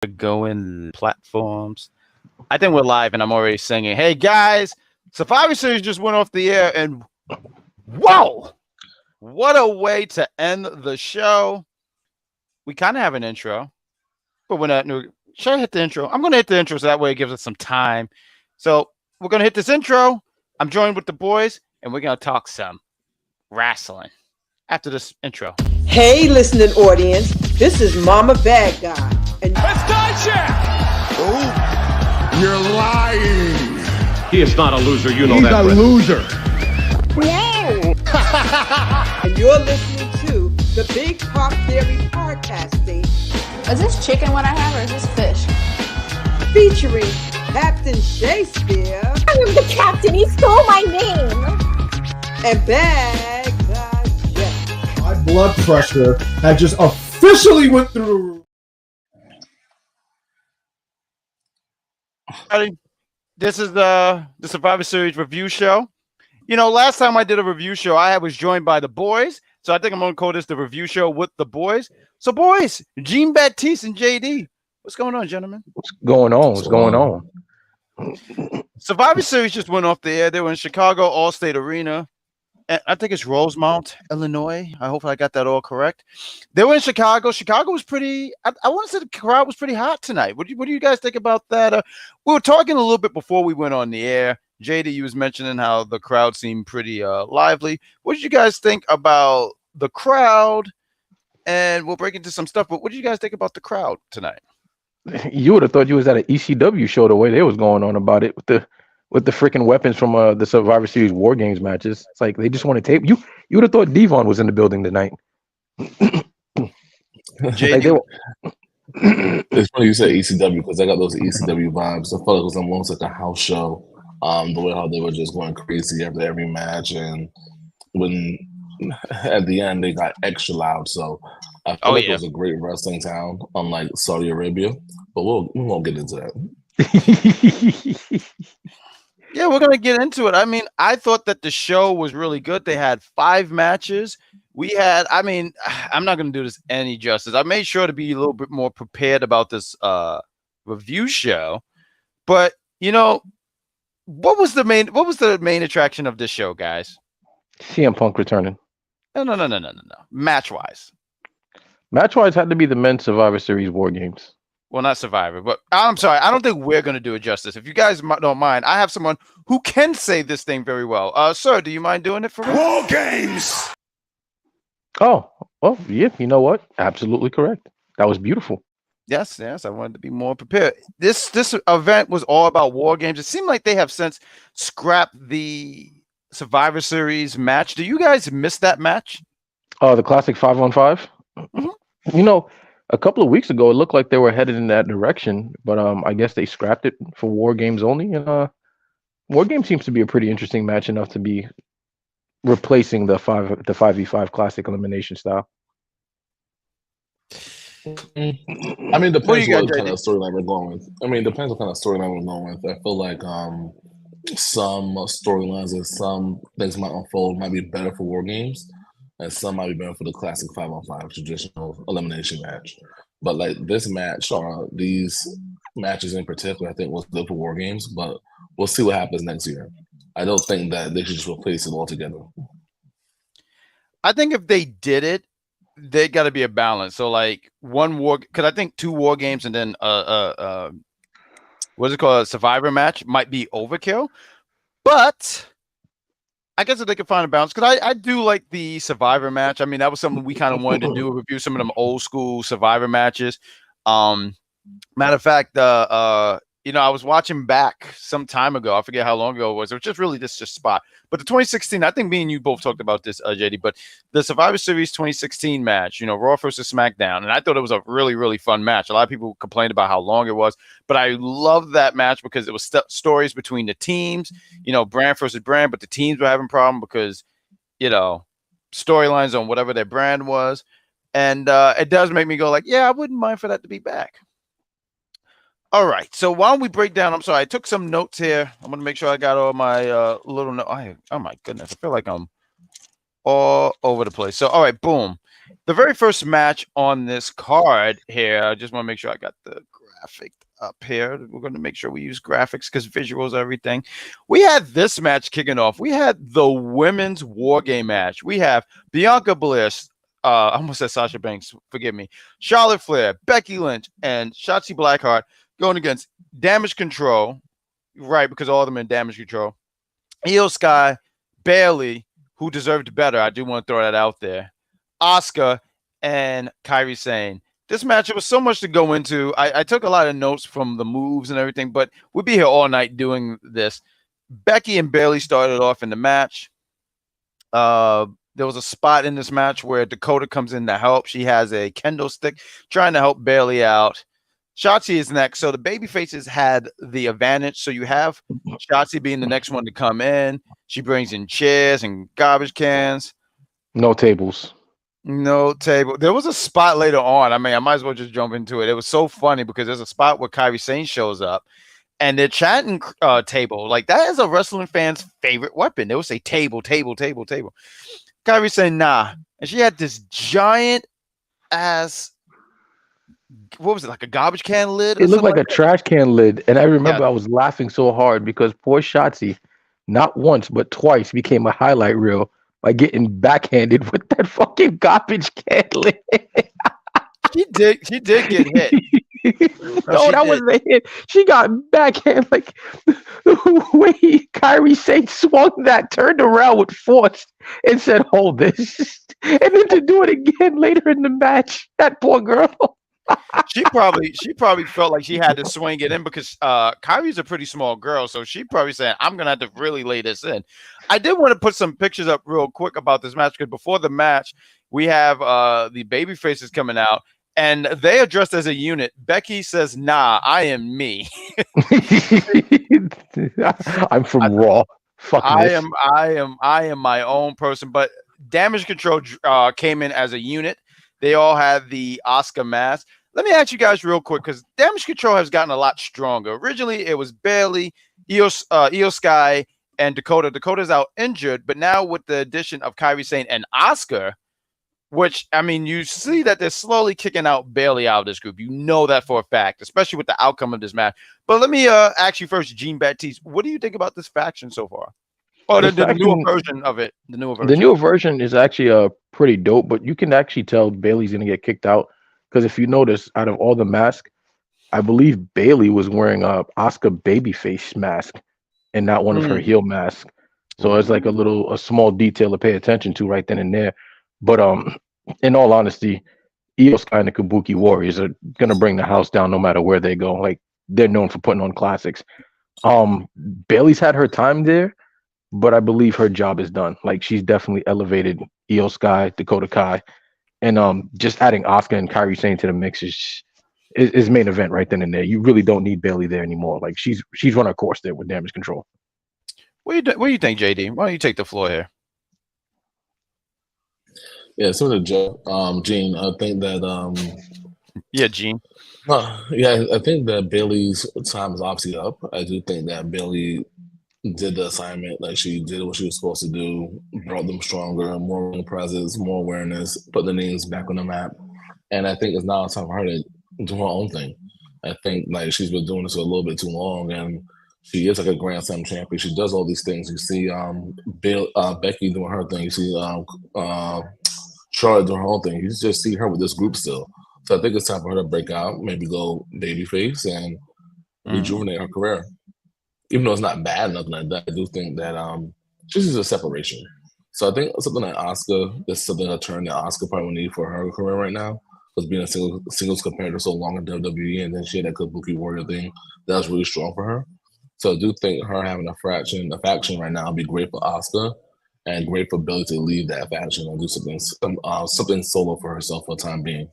going platforms. I think we're live, and I'm already singing. Hey guys, Survivor Series just went off the air, and whoa, what a way to end the show. We kind of have an intro, but we're not. Should I hit the intro? I'm going to hit the intro so that way it gives us some time. So we're going to hit this intro. I'm joined with the boys, and we're going to talk some wrestling after this intro. Hey, listening audience, this is Mama Bad Guy. And it's Dijak! Oh, you're lying. He is not a loser, you know He's that. He's a loser. Whoa! And you're listening to the Big Pop Theory podcasting. Is this chicken what I have, or is this fish? Featuring Captain ShaySawyer. I am the captain, he stole my name. And Bad Guy Jeff. My blood pressure had just officially went through. This is the Survivor Series review show. You know, last time I did a review show, I was joined by the boys. So I think I'm going to call this the review show with the boys. So, boys, Jean Baptiste and JD, what's going on, gentlemen? What's going on? What's going on? Survivor Series just went off the air. They were in Chicago Allstate Arena. I think it's Rosemount, Illinois. I hope I got that all correct. They were in Chicago. Chicago was pretty. I want to say the crowd was pretty hot tonight. What do you guys think about that? We were talking a little bit before we went on the air. JD, you was mentioning how the crowd seemed pretty lively. What did you guys think about the crowd? And we'll break into some stuff. But what did you guys think about the crowd tonight? You would have thought you was at an ECW show the way they was going on about it with the freaking weapons from the Survivor Series War Games matches. It's like they just want to tape you. You would have thought Devon was in the building tonight. JD, it's funny you say ECW because I got those ECW vibes. I felt like it was almost like a house show. The way how they were just going crazy after every match, and when at the end they got extra loud. So I feel like it was a great wrestling town, unlike Saudi Arabia. But we won't get into that. Yeah, we're going to get into it. I mean, I thought that the show was really good. They had 5 matches. I'm not going to do this any justice. I made sure to be a little bit more prepared about this review show. But, you know, what was the main attraction of this show, guys? CM Punk returning. No. Match-wise. Match-wise had to be the men's Survivor Series War Games. Well, not Survivor, but I'm sorry. I don't think we're going to do it justice. If you guys don't mind, I have someone who can say this thing very well. Sir, do you mind doing it for me? War Games! Oh, well, yeah, you know what? Absolutely correct. That was beautiful. Yes, I wanted to be more prepared. This event was all about War Games. It seemed like they have since scrapped the Survivor Series match. Do you guys miss that match? The classic 5-on-5? Mm-hmm. You know, a couple of weeks ago, it looked like they were headed in that direction, but I guess they scrapped it for War Games only. And War Games seems to be a pretty interesting match enough to be replacing the 5v5 classic elimination style. I mean, depends what kind of storyline we're going with. Depends what kind of storyline we're going with. I feel like some storylines and some things might unfold might be better for War Games, and some might be better for the classic 5-on-5 traditional elimination match. But like this match, or these matches in particular, I think was good for War Games. But we'll see what happens next year. I don't think that they should just replace it altogether. I think if they did it, they got to be a balance. So like because I think 2 War Games and then what's it called, a Survivor match might be overkill. But I guess if they could find a balance, because I do like the Survivor match. I mean, that was something we kind of wanted to do, review some of them old school Survivor matches. Matter of fact, I was watching back some time ago. I forget how long ago it was. It was just really this spot. But the 2016, I think me and you both talked about this, JD, but the Survivor Series 2016 match, Raw versus SmackDown. And I thought it was a really, really fun match. A lot of people complained about how long it was, but I loved that match because it was stories between the teams, brand versus brand, but the teams were having problems because, storylines on whatever their brand was. And it does make me go like, yeah, I wouldn't mind for that to be back. All right. So while we break down, I'm sorry, I took some notes here. I'm going to make sure I got all my little notes. Oh, my goodness. I feel like I'm all over the place. So, all right, boom. The very first match on this card here, I just want to make sure I got the graphic up here. We're going to make sure we use graphics because visuals are everything. We had this match kicking off. We had the women's war game match. We have Bianca Bliss, I almost said Sasha Banks, forgive me, Charlotte Flair, Becky Lynch, and Shotzi Blackheart going against Damage Control, right, because all of them in Damage Control, Io Sky, Bayley, who deserved better. I do want to throw that out there, Asuka, and Kairi Sane. This match, it was so much to go into. I took a lot of notes from the moves and everything, but we'll be here all night doing this. Becky and Bayley started off in the match. There was a spot in this match where Dakota comes in to help. She has a kendo stick trying to help Bayley out. Shotzi is next. So the baby faces had the advantage. So you have Shotzi being the next one to come in. She brings in chairs and garbage cans. No tables. No table. There was a spot later on. I mean, I might as well just jump into it. It was so funny because there's a spot where Kairi Sane shows up and they're chatting table. Like, that is a wrestling fan's favorite weapon. They would say table, table, table, table. Kairi Sane, nah. And she had this giant ass, what was it, like a garbage can lid? It looked like a trash can lid. And I remember I was laughing so hard because poor Shotzi, not once, but twice, became a highlight reel by getting backhanded with that fucking garbage can lid. She did get hit. No, that wasn't a hit. She got backhand, like the way Kairi Sane swung that, turned around with force and said, "Hold this," and then to do it again later in the match. That poor girl. She probably felt like she had to swing it in because Kyrie's a pretty small girl, so she probably said, "I'm gonna have to really lay this in." I did want to put some pictures up real quick about this match because before the match, we have the baby faces coming out, and they are dressed as a unit. Becky says, "Nah, I am me." I'm from Raw. Fuck I this. I am my own person. But Damage Control came in as a unit. They all had the Asuka mask. Let me ask you guys real quick because Damage Control has gotten a lot stronger. Originally, it was Bayley, Io Sky, and Dakota. Dakota's out injured, but now with the addition of Kairi Sane and Asuka, which, I mean, you see that they're slowly kicking out Bayley out of this group. You know that for a fact, especially with the outcome of this match. But let me ask you first, Jean Baptiste, what do you think about this faction so far? Oh, the newer version of it. The newer version is actually pretty dope, but you can actually tell Bayley's gonna get kicked out because if you notice, out of all the masks, I believe Bayley was wearing a Asuka babyface mask and not one of her heel masks. So it's like a small detail to pay attention to right then and there. But in all honesty, Io Sky and the Kabuki Warriors are gonna bring the house down no matter where they go. Like, they're known for putting on classics. Bayley's had her time there, but I believe her job is done. Like, she's definitely elevated Io Sky, Dakota Kai, and just adding Asuka and Kairi Sane to the mix is main event right then and there. You really don't need Bayley there anymore. Like, she's run her course there with Damage Control. What do you think, JD? Why don't you take the floor here? Yeah, similar to Joe, Gene. I think that yeah, Gene. Yeah, I think that Bayley's time is obviously up. I do think that Bayley did the assignment, like she did what she was supposed to do, brought them stronger, more presence, more awareness, put the names back on the map. And I think it's now time for her to do her own thing. I think like she's been doing this for a little bit too long, and she is like a Grand Slam champion. She does all these things. You see Becky doing her thing. You see Charlotte doing her own thing. You just see her with this group still. So I think it's time for her to break out, maybe go babyface and rejuvenate her career. Even though it's not bad, nothing like that, I do think that this is a separation. So I think something like Asuka, there's something a turn that Asuka probably would need for her career right now. Because being a singles competitor so long in WWE, and then she had that Kabuki Warrior thing, that was really strong for her. So I do think her having a faction right now would be great for Asuka and great for Billy to leave that faction and do something solo for herself for the time being.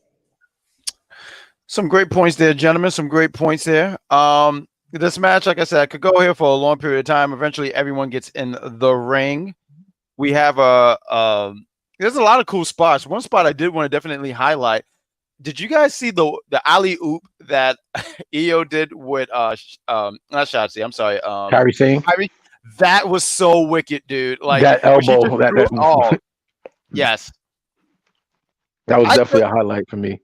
Some great points there, gentlemen. Some great points there. This match, like I said, could go here for a long period of time. Eventually, everyone gets in the ring. We have there's a lot of cool spots. One spot I did want to definitely highlight. Did you guys see the alley oop that Io did with not Shotzi? I'm sorry, Kairi Sane. That was so wicked, dude. Like that elbow. Oh, yes. That was definitely a highlight for me.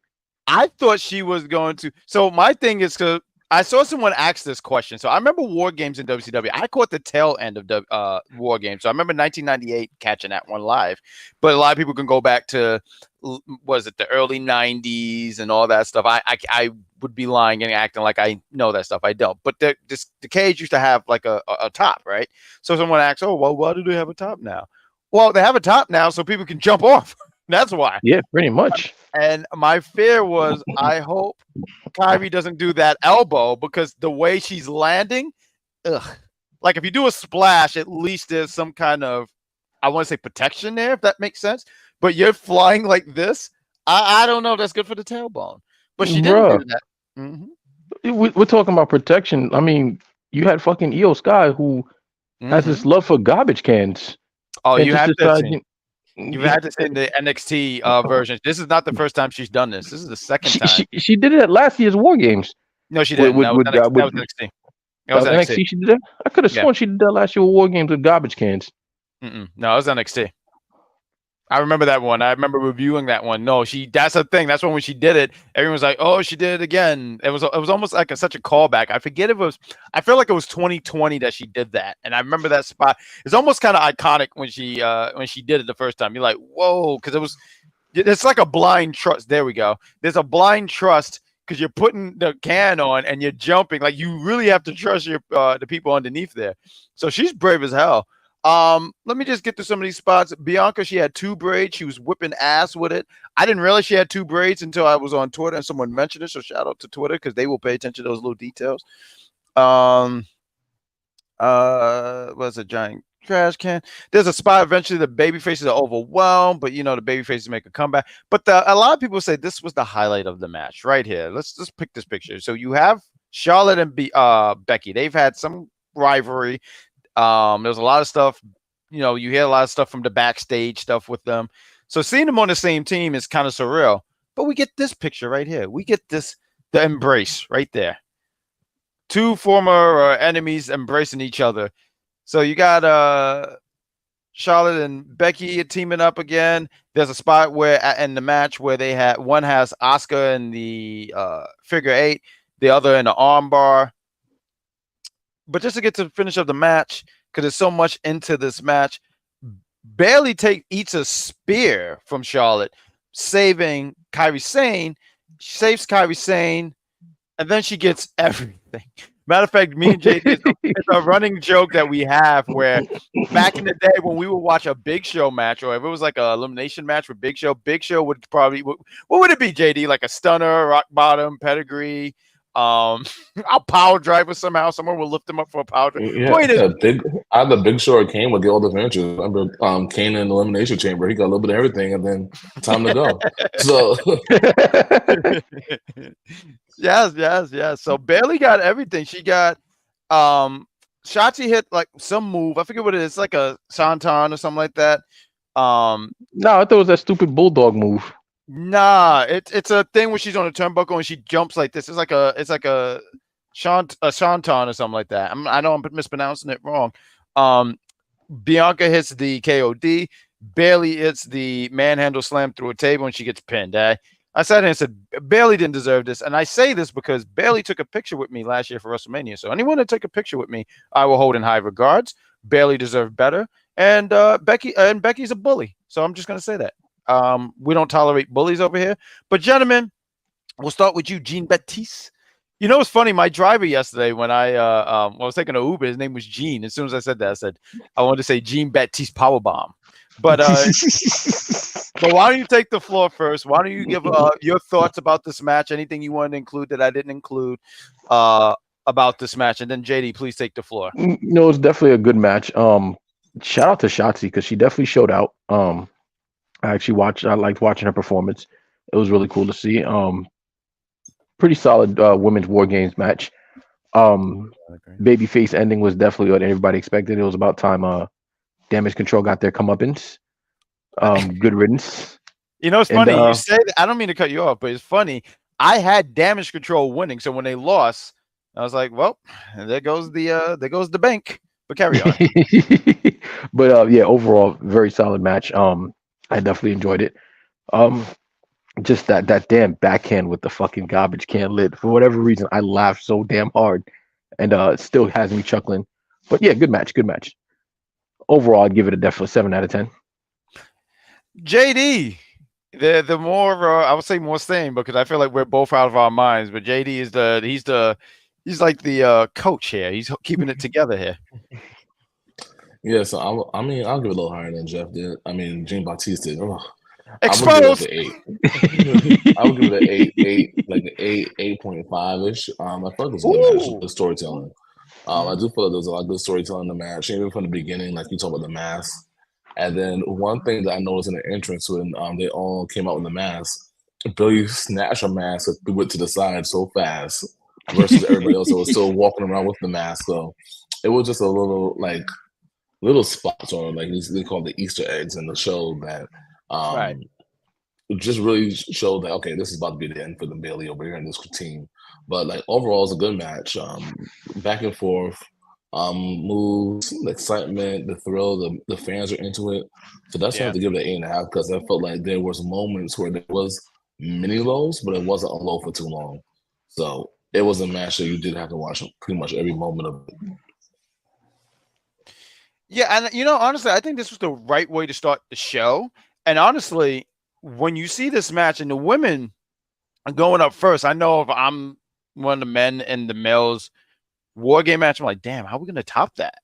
I thought she was going to. So my thing is, because I saw someone ask this question. So I remember War Games in WCW. I caught the tail end of the War Games. So I remember 1998 catching that one live. But a lot of people can go back to, was it the early 90s and all that stuff. I would be lying and acting like I know that stuff. I don't. But the cage used to have like a top, right? So someone asks, oh, well, why do they have a top now? Well, they have a top now so people can jump off. That's why. Yeah, pretty much. And my fear was, I hope Kyrie doesn't do that elbow, because the way she's landing, like if you do a splash, at least there's some kind of, I want to say protection there, if that makes sense. But you're flying like this. I don't know if that's good for the tailbone. But she didn't do that. Mm-hmm. We're talking about protection. I mean, you had fucking Io Sky, who has this love for garbage cans. Oh, you have to. You've had this in the NXT version. This is not the first time she's done this. This is the second time. She did it at last year's War Games. No, she didn't. That was NXT. That was NXT. She did that? I could have sworn she did that last year with War Games with garbage cans. No, it was NXT. I remember that one. I remember reviewing that one. No, that's the thing. That's when she did it, everyone was like, oh, she did it again. It was almost like such a callback. I forget if it was, I feel like it was 2020 that she did that. And I remember that spot. It's almost kind of iconic when she did it the first time. You're like, whoa, because it's like a blind trust. There we go. There's a blind trust because you're putting the can on and you're jumping. Like, you really have to trust the people underneath there. So she's brave as hell. Let me just get to some of these spots. Bianca, she had 2 braids. She was whipping ass with it. I didn't realize she had 2 braids until I was on Twitter and someone mentioned it. So shout out to Twitter, because they will pay attention to those little details. Was a giant trash can. There's a spot eventually the baby faces are overwhelmed, but the baby faces make a comeback. But a lot of people say this was the highlight of the match right here. Let's just pick this picture. So you have Charlotte and Becky. They've had some rivalry. There's a lot of stuff, you hear a lot of stuff from the backstage stuff with them. So seeing them on the same team is kind of surreal. But we get this picture right here. We get the embrace right there. 2 former enemies embracing each other. So you got Charlotte and Becky teaming up again. There's a spot where in the match where one has Asuka in the figure 8, the other in the arm bar. But just to get to finish up the match, because there's so much into this match, Bayley eats a spear from Charlotte, saving Kairi Sane. She saves Kairi Sane, and then she gets everything. Matter of fact, me and JD, it's a running joke that we have where back in the day when we would watch a Big Show match, or if it was like an elimination match for Big Show would probably, what would it be, JD? Like a stunner, rock bottom, pedigree, I'll power driver somehow. Someone will lift him up for a power driver. Yeah, I had the Big Show or Kane would get all the finishes. I remember Kane in the Elimination Chamber. He got a little bit of everything, and then time to go. So yes. So Bayley got everything. She got Shotzi hit like some move. I forget what it is. It's like a Santon or something like that. No, I thought it was that stupid bulldog move. Nah, it's a thing where she's on a turnbuckle and she jumps like this. It's like a shanton or something like that. I know I'm mispronouncing it wrong. Bianca hits the KOD. Bayley hits the manhandle slam through a table and she gets pinned. I sat here and said Bayley didn't deserve this, and I say this because Bayley took a picture with me last year for WrestleMania. So anyone that took a picture with me, I will hold in high regards. Bayley deserved better, and Becky's a bully. So I'm just gonna say that. We don't tolerate bullies over here. But gentlemen, we'll start with you, Jean Baptiste. You know, it's funny. My driver yesterday, when I was taking an Uber, his name was Gene. As soon as I said that, I said I wanted to say Jean Baptiste Powerbomb. But but why don't you take the floor first? Why don't you give your thoughts about this match? Anything you wanted to include that I didn't include about this match, and then JD, please take the floor. No, it's definitely a good match. Shout out to Shotzi because she definitely showed out. I liked watching her performance. It was really cool to see. Pretty solid women's War Games match. Babyface ending was definitely what everybody expected. It was about time Damage Control got their comeuppance. Good riddance. You know, it's funny. You say that, I don't mean to cut you off, but it's funny. I had Damage Control winning, so when they lost, I was like, well, there goes the bank. But carry on. But yeah, overall, very solid match. I definitely enjoyed it. Just that damn backhand with the fucking garbage can lid. For whatever reason, I laughed so damn hard, and it still has me chuckling. But yeah, good match, good match. Overall, I'd give it a definitely 7 out of 10. JD, the more I would say more sane because I feel like we're both out of our minds. But JD is he's like the coach here. He's keeping it together here. Yeah, so I'll give it a little higher than Jeff did. I mean, Jean Baptiste did. Ugh. Exposed. I would give it an 8, like an 8.5 ish. I feel like it was a good match, good storytelling. I do feel like there was a lot of good storytelling in the match, even from the beginning, like you talk about the mask. And then one thing that I noticed in the entrance when they all came out with the mask, Billy snatched her mask and went to the side so fast versus everybody else that was still walking around with the mask. So it was just a little spots on like they call the Easter eggs in the show that just really showed that okay, this is about to be the end for the Bailey over here in this team. But like overall, it's a good match. Back and forth, moves, the excitement, the thrill, the fans are into it. So that's why I have to give it an 8.5 because I felt like there was moments where there was mini lows, but it wasn't a low for too long. So it was a match that you did have to watch pretty much every moment of it. Yeah, and honestly, I think this was the right way to start the show. And honestly, when you see this match and the women are going up first, I know if I'm one of the men and the males war game match, I'm like, damn, how are we going to top that?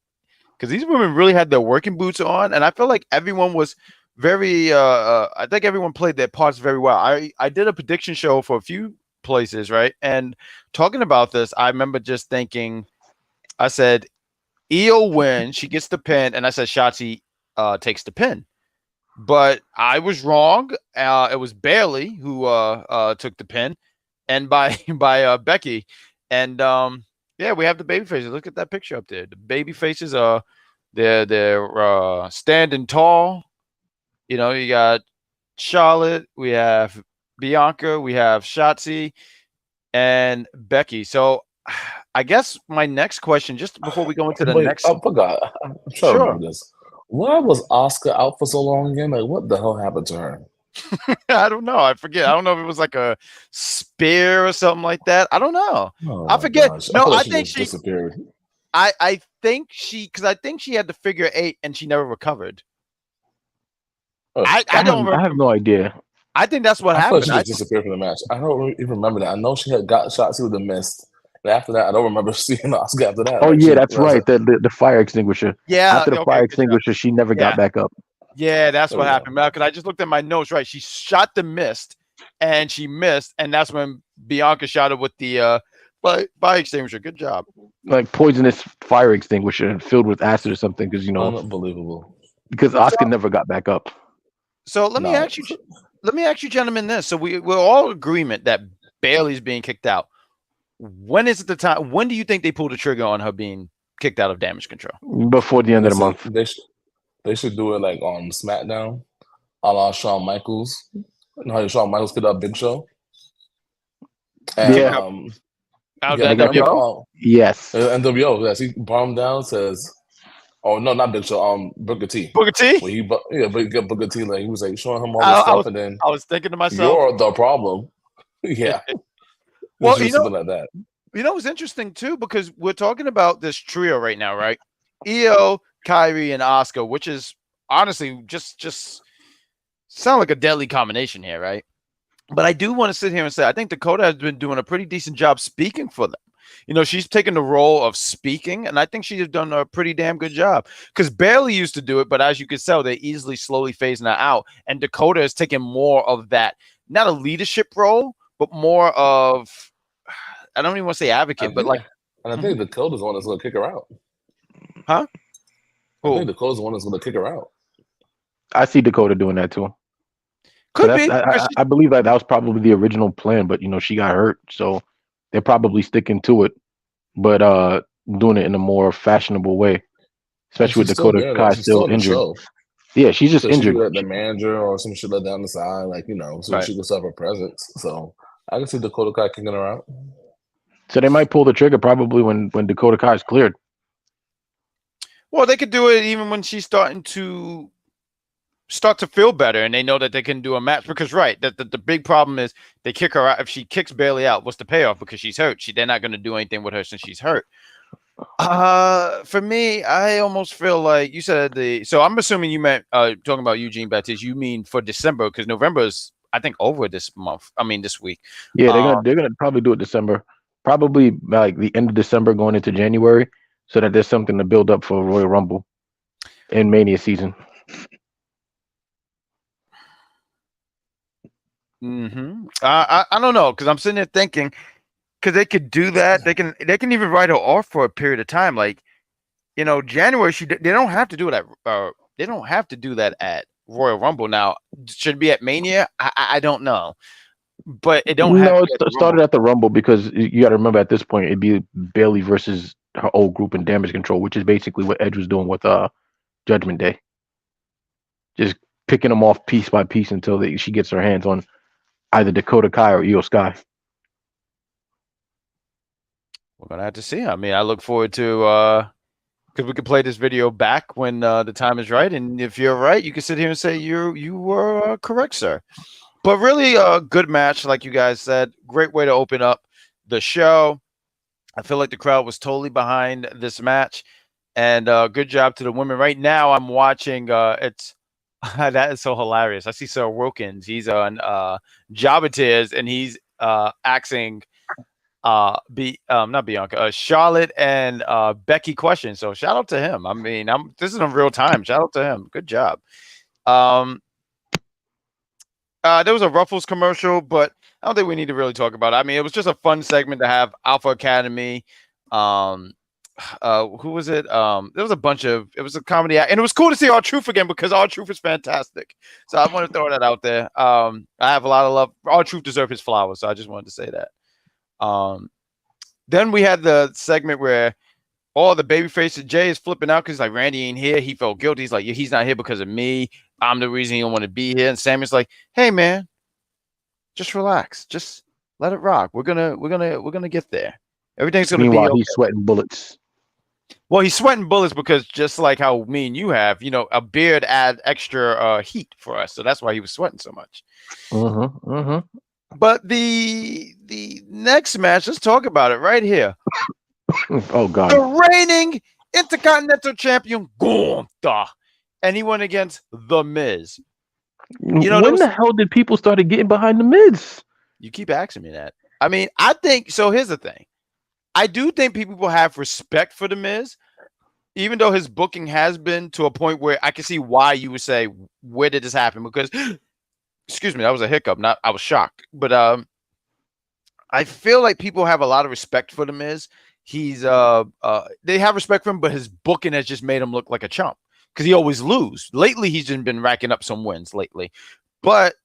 Because these women really had their working boots on, and I feel like everyone was very. I think everyone played their parts very well. I did a prediction show for a few places, right? And talking about this, I remember just thinking, I said, Io wins, she gets the pin, and I said Shotzi takes the pin. But I was wrong. It was Bailey who took the pin, and by Becky. And yeah, we have the baby faces. Look at that picture up there. The baby faces are they're standing tall. You got Charlotte, we have Bianca, we have Shotzi, and Becky. So I guess my next question, just before we go into the next, I forgot. I'm trying to remember this. Why was Asuka out for so long again? Like, what the hell happened to her? I don't know. I forget. I don't know if it was like a spear or something like that. I don't know. Oh, I forget. Gosh. No, I she think she disappeared. I think because I think she had the figure 8 and she never recovered. Oh, I have no idea. I think that's what I happened. She just disappeared from the match. I don't even remember that. I know she had got shot through the mist. And after that, I don't remember seeing Asuka after that. Oh, like, yeah, that's right. The fire extinguisher. Yeah. After the fire extinguisher, she never got back up. Yeah, that's what happened. Because I just looked at my notes. Right, she shot the mist, and she missed, and that's when Bianca shot her with the fire extinguisher. Good job. Like poisonous fire extinguisher filled with acid or something, because unbelievable. Because Asuka never got back up. So let me ask you, gentlemen, this. So we're all in agreement that Bailey's being kicked out. When is it the time? When do you think they pull the trigger on her being kicked out of Damage Control? Before the end of the month. They should do it like on SmackDown, a la Shawn Michaels. You know how Shawn Michaels could have Big Show? And, NWO? Yes. NWO, yes. He bombed down, says, oh, no, not Big Show, Booker T. Booker T? But he got Booker T, like, he was like showing him all this stuff, and then I was thinking to myself, you're the problem. Yeah. Well, something like that. It's interesting too because we're talking about this trio right now, right? Io, Kyrie, and Asuka, which is honestly just sound like a deadly combination here, right? But I do want to sit here and say I think Dakota has been doing a pretty decent job speaking for them. She's taken the role of speaking, and I think she's done a pretty damn good job. Because Bailey used to do it, but as you can tell, they're easily slowly phasing that out. And Dakota is taking more of that, not a leadership role, but more of, I don't even want to say advocate, but like. And I think Dakota's the one that's going to kick her out. Huh? I think Dakota's the one that's going to kick her out. I see Dakota doing that too. Could be. I believe that was probably the original plan, but she got hurt, so they're probably sticking to it, but doing it in a more fashionable way, especially with Dakota Kai still injured. Yeah, she's just injured. The manager or some shit like that on the side, like so she can still have her presence. So I can see Dakota Kai kicking her out. So they might pull the trigger probably when Dakota Kai is cleared. Well, they could do it even when she's starting to start to feel better and they know that they can do a match. Because the big problem is they kick her out. If she kicks Bailey out, what's the payoff? Because she's hurt. They're not going to do anything with her since she's hurt. For me, I almost feel like you said so I'm assuming you meant talking about Eugene Baptiste. You mean for December, because November is, I think, over this month. I mean, this week. Yeah, they're gonna probably do it December, probably like the end of December going into January, so that there's something to build up for Royal Rumble and Mania season. I don't know, because I'm sitting there thinking, because they could do that. They can even write her off for a period of time, like, January. They don't have to do it at they don't have to do that at Royal Rumble. Now, should it be at Mania? I don't know, but it don't. No, it started at the Rumble, because you got to remember at this point it'd be Bailey versus her old group in Damage Control, which is basically what Edge was doing with Judgment Day, just picking them off piece by piece until she gets her hands on either Dakota Kai or Io Sky. We're gonna have to see. I mean, I look forward to because we can play this video back when the time is right, and if you're right, you can sit here and say you were correct, sir. But really, a good match, like you guys said. Great way to open up the show. I feel like the crowd was totally behind this match, and good job to the women. Right now, I'm watching. It's that is so hilarious. I see Sir Wilkins. He's on Jabba Tears, and he's asking not Bianca, Charlotte and Becky questions. So shout out to him. I mean, this is in real time. Shout out to him. Good job. There was a Ruffles commercial, but I don't think we need to really talk about it. I mean, it was just a fun segment to have. Alpha Academy. Who was it? There was a bunch of. It was a comedy act, and it was cool to see R-Truth again, because R-Truth is fantastic. So I want to throw that out there. I have a lot of love. R-Truth deserves his flowers, so I just wanted to say that. Then we had the segment where all the babyfaces, Jay is flipping out because he's like, Randy ain't here. He felt guilty. He's like, yeah, he's not here because of me. I'm the reason he don't want to be here. And Sammy's like, hey man, just relax. Just let it rock. We're gonna get there. Everything's gonna be okay. He's sweating bullets. Well, he's sweating bullets because just like how me and you have, a beard add extra heat for us. So that's why he was sweating so much. But the next match, let's talk about it right here. Oh God! The reigning Intercontinental Champion Gunther, and he went against The Miz. When the hell did people start getting behind The Miz? You keep asking me that. I mean, I think so. Here's the thing: I do think people will have respect for The Miz, even though his booking has been to a point where I can see why you would say, "Where did this happen?" Because excuse me, that was a hiccup. I was shocked. But I feel like people have a lot of respect for The Miz. He's they have respect for him, but his booking has just made him look like a chump because he always lose. Lately, he's just been racking up some wins lately. But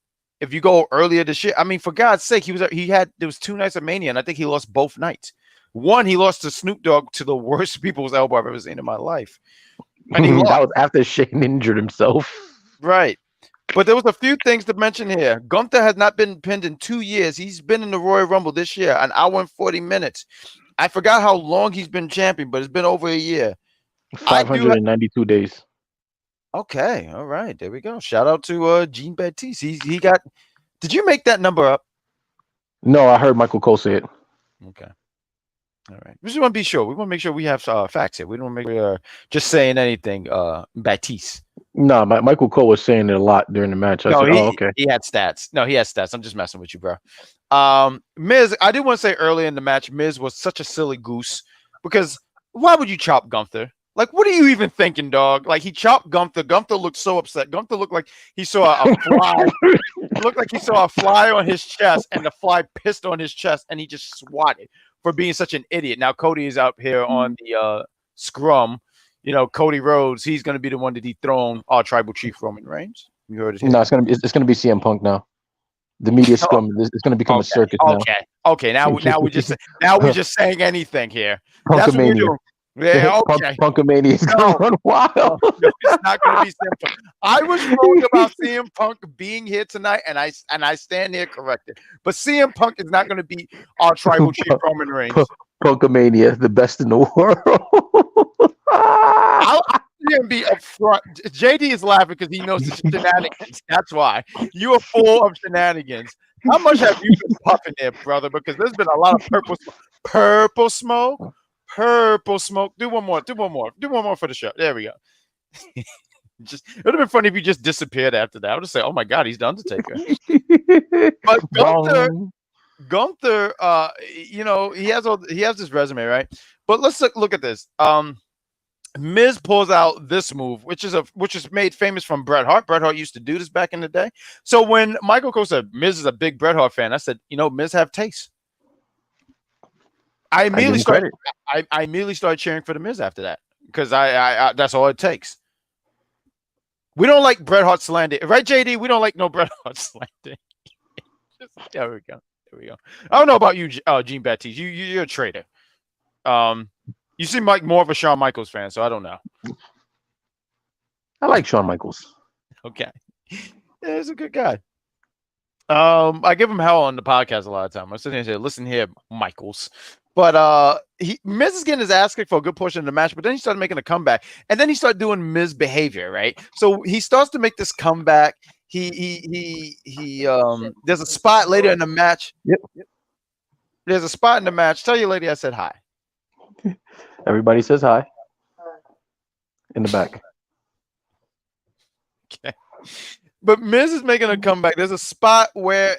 if you go earlier this year, I mean, for God's sake, there was 2 nights of Mania, and I think he lost both nights. One, he lost to Snoop Dogg to the worst people's elbow I've ever seen in my life. And that was after Shane injured himself. Right. But there was a few things to mention here. Gunther has not been pinned in 2 years. He's been in the Royal Rumble this year, an hour and 40 minutes. I forgot how long he's been champion, but it's been over a year. 592 days. Okay, all right, there we go. Shout out to Jean Baptiste. He got. Did you make that number up? No, I heard Michael Cole say it. Okay. All right. We just want to be sure. We want to make sure we have facts here. We don't make just saying anything. Baptiste. No, Michael Cole was saying it a lot during the match. Okay. He had stats. No, he has stats. I'm just messing with you, bro. Miz, I did want to say earlier in the match, Miz was such a silly goose because why would you chop Gunther? Like, what are you even thinking, dog? Like, he chopped Gunther. Gunther looked so upset. Gunther looked like he saw a fly. It looked like he saw a fly on his chest, and the fly pissed on his chest, and he just swatted for being such an idiot. Now, Cody is out here on the scrum. Cody Rhodes, he's going to be the one to dethrone our tribal chief Roman Reigns. You heard it here. No, it's going to be CM Punk now. The media scrum is going to become a circus now. Okay. Now we're just saying anything here. That's what we're doing. Yeah, okay. Punkamania is going to run wild. No, it's not going to be CM Punk. I was wrong about CM Punk being here tonight, and I stand here corrected. But CM Punk is not going to be our tribal chief Roman Reigns. Punkamania, the best in the world. shouldn't be upfront. JD is laughing because he knows the shenanigans. That's why. You are full of shenanigans. How much have you been puffing there, brother? Because there's been a lot of purple smoke. Purple smoke. Do one more for the show. There we go. It would have been funny if you just disappeared after that. I would have said, "Oh my God, he's the Undertaker." But Gunther, he has this resume, right? But let's look at this. Miz pulls out this move, which is made famous from Bret Hart. Bret Hart used to do this back in the day. So when Michael Cole said Miz is a big Bret Hart fan, I said, Miz have taste. I immediately started cheering for the Miz after that because I that's all it takes. We don't like Bret Hart slander, right, JD? We don't like no Bret Hart slander. There we go. I don't know about you, Jean Baptiste. You're a traitor. You seem like more of a Shawn Michaels fan, so I don't know. I like Shawn Michaels. Okay. Yeah, he's a good guy. I give him hell on the podcast a lot of time. I sit here and say, listen here, Michaels. But Miz is getting his ass kicked for a good portion of the match, but then he started making a comeback. And then he started doing Miz behavior, right? So he starts to make this comeback. He there's a spot later in the match. Yep. There's a spot in the match. Tell your lady I said hi. Everybody says hi. In the back. Okay. But Miz is making a comeback. There's a spot where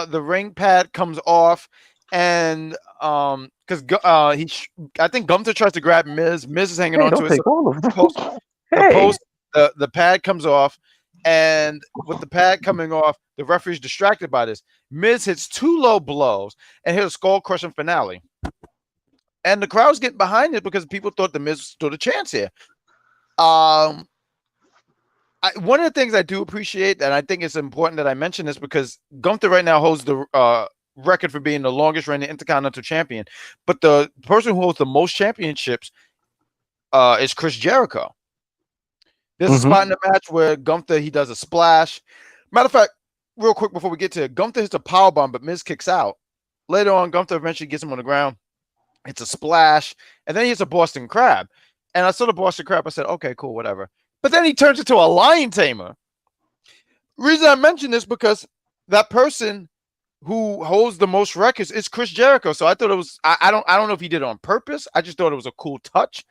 the ring pad comes off, and because I think Gunther tries to grab Miz. Miz is hanging on to it. The pad comes off, and with the pad coming off, the referee's distracted by this. Miz hits 2 low blows and hit a skull-crushing finale. And the crowd's getting behind it because people thought the Miz stood a chance here. One of the things I do appreciate, and I think it's important that I mention this because Gunther right now holds the record for being the longest reigning Intercontinental champion. But the person who holds the most championships is Chris Jericho. There's a spot in the match where Gunther, he does a splash. Matter of fact, real quick before we get to it, Gunther hits a powerbomb, but Miz kicks out. Later on, Gunther eventually gets him on the ground. It's a splash, and then he hits a Boston Crab. And I saw the Boston Crab. I said, okay, cool, whatever. But then he turns into a lion tamer. Reason I mention this because that person who holds the most records is Chris Jericho. So I thought it was I don't know if he did it on purpose. I just thought it was a cool touch.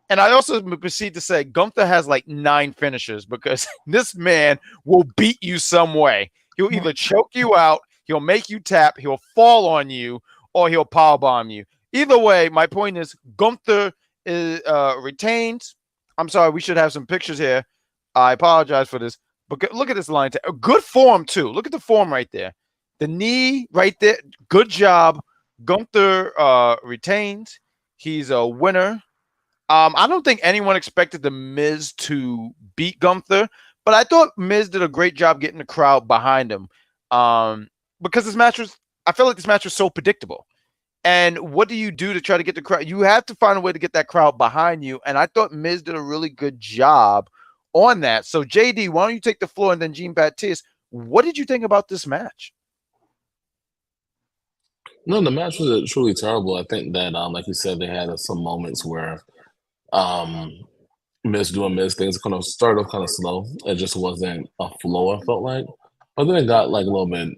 And I also proceed to say Gunther has like 9 finishers because this man will beat you some way. He'll either choke you out, he'll make you tap, he'll fall on you, or he'll powerbomb you. Either way, my point is Gunther is retains. I'm sorry, we should have some pictures here. I apologize for this. But look at this line. Good form, too. Look at the form right there. The knee right there. Good job. Gunther retains. He's a winner. I don't think anyone expected the Miz to beat Gunther, but I thought Miz did a great job getting the crowd behind him. Because I feel like this match was so predictable. And what do you do to try to get the crowd? You have to find a way to get that crowd behind you. And I thought Miz did a really good job on that. So, JD, why don't you take the floor? And then Jean Baptiste, what did you think about this match? No, the match was truly terrible. I think that, like you said, they had some moments where Miz doing Miz things kind of started off kind of slow. It just wasn't a flow, I felt like. But then it got like a little bit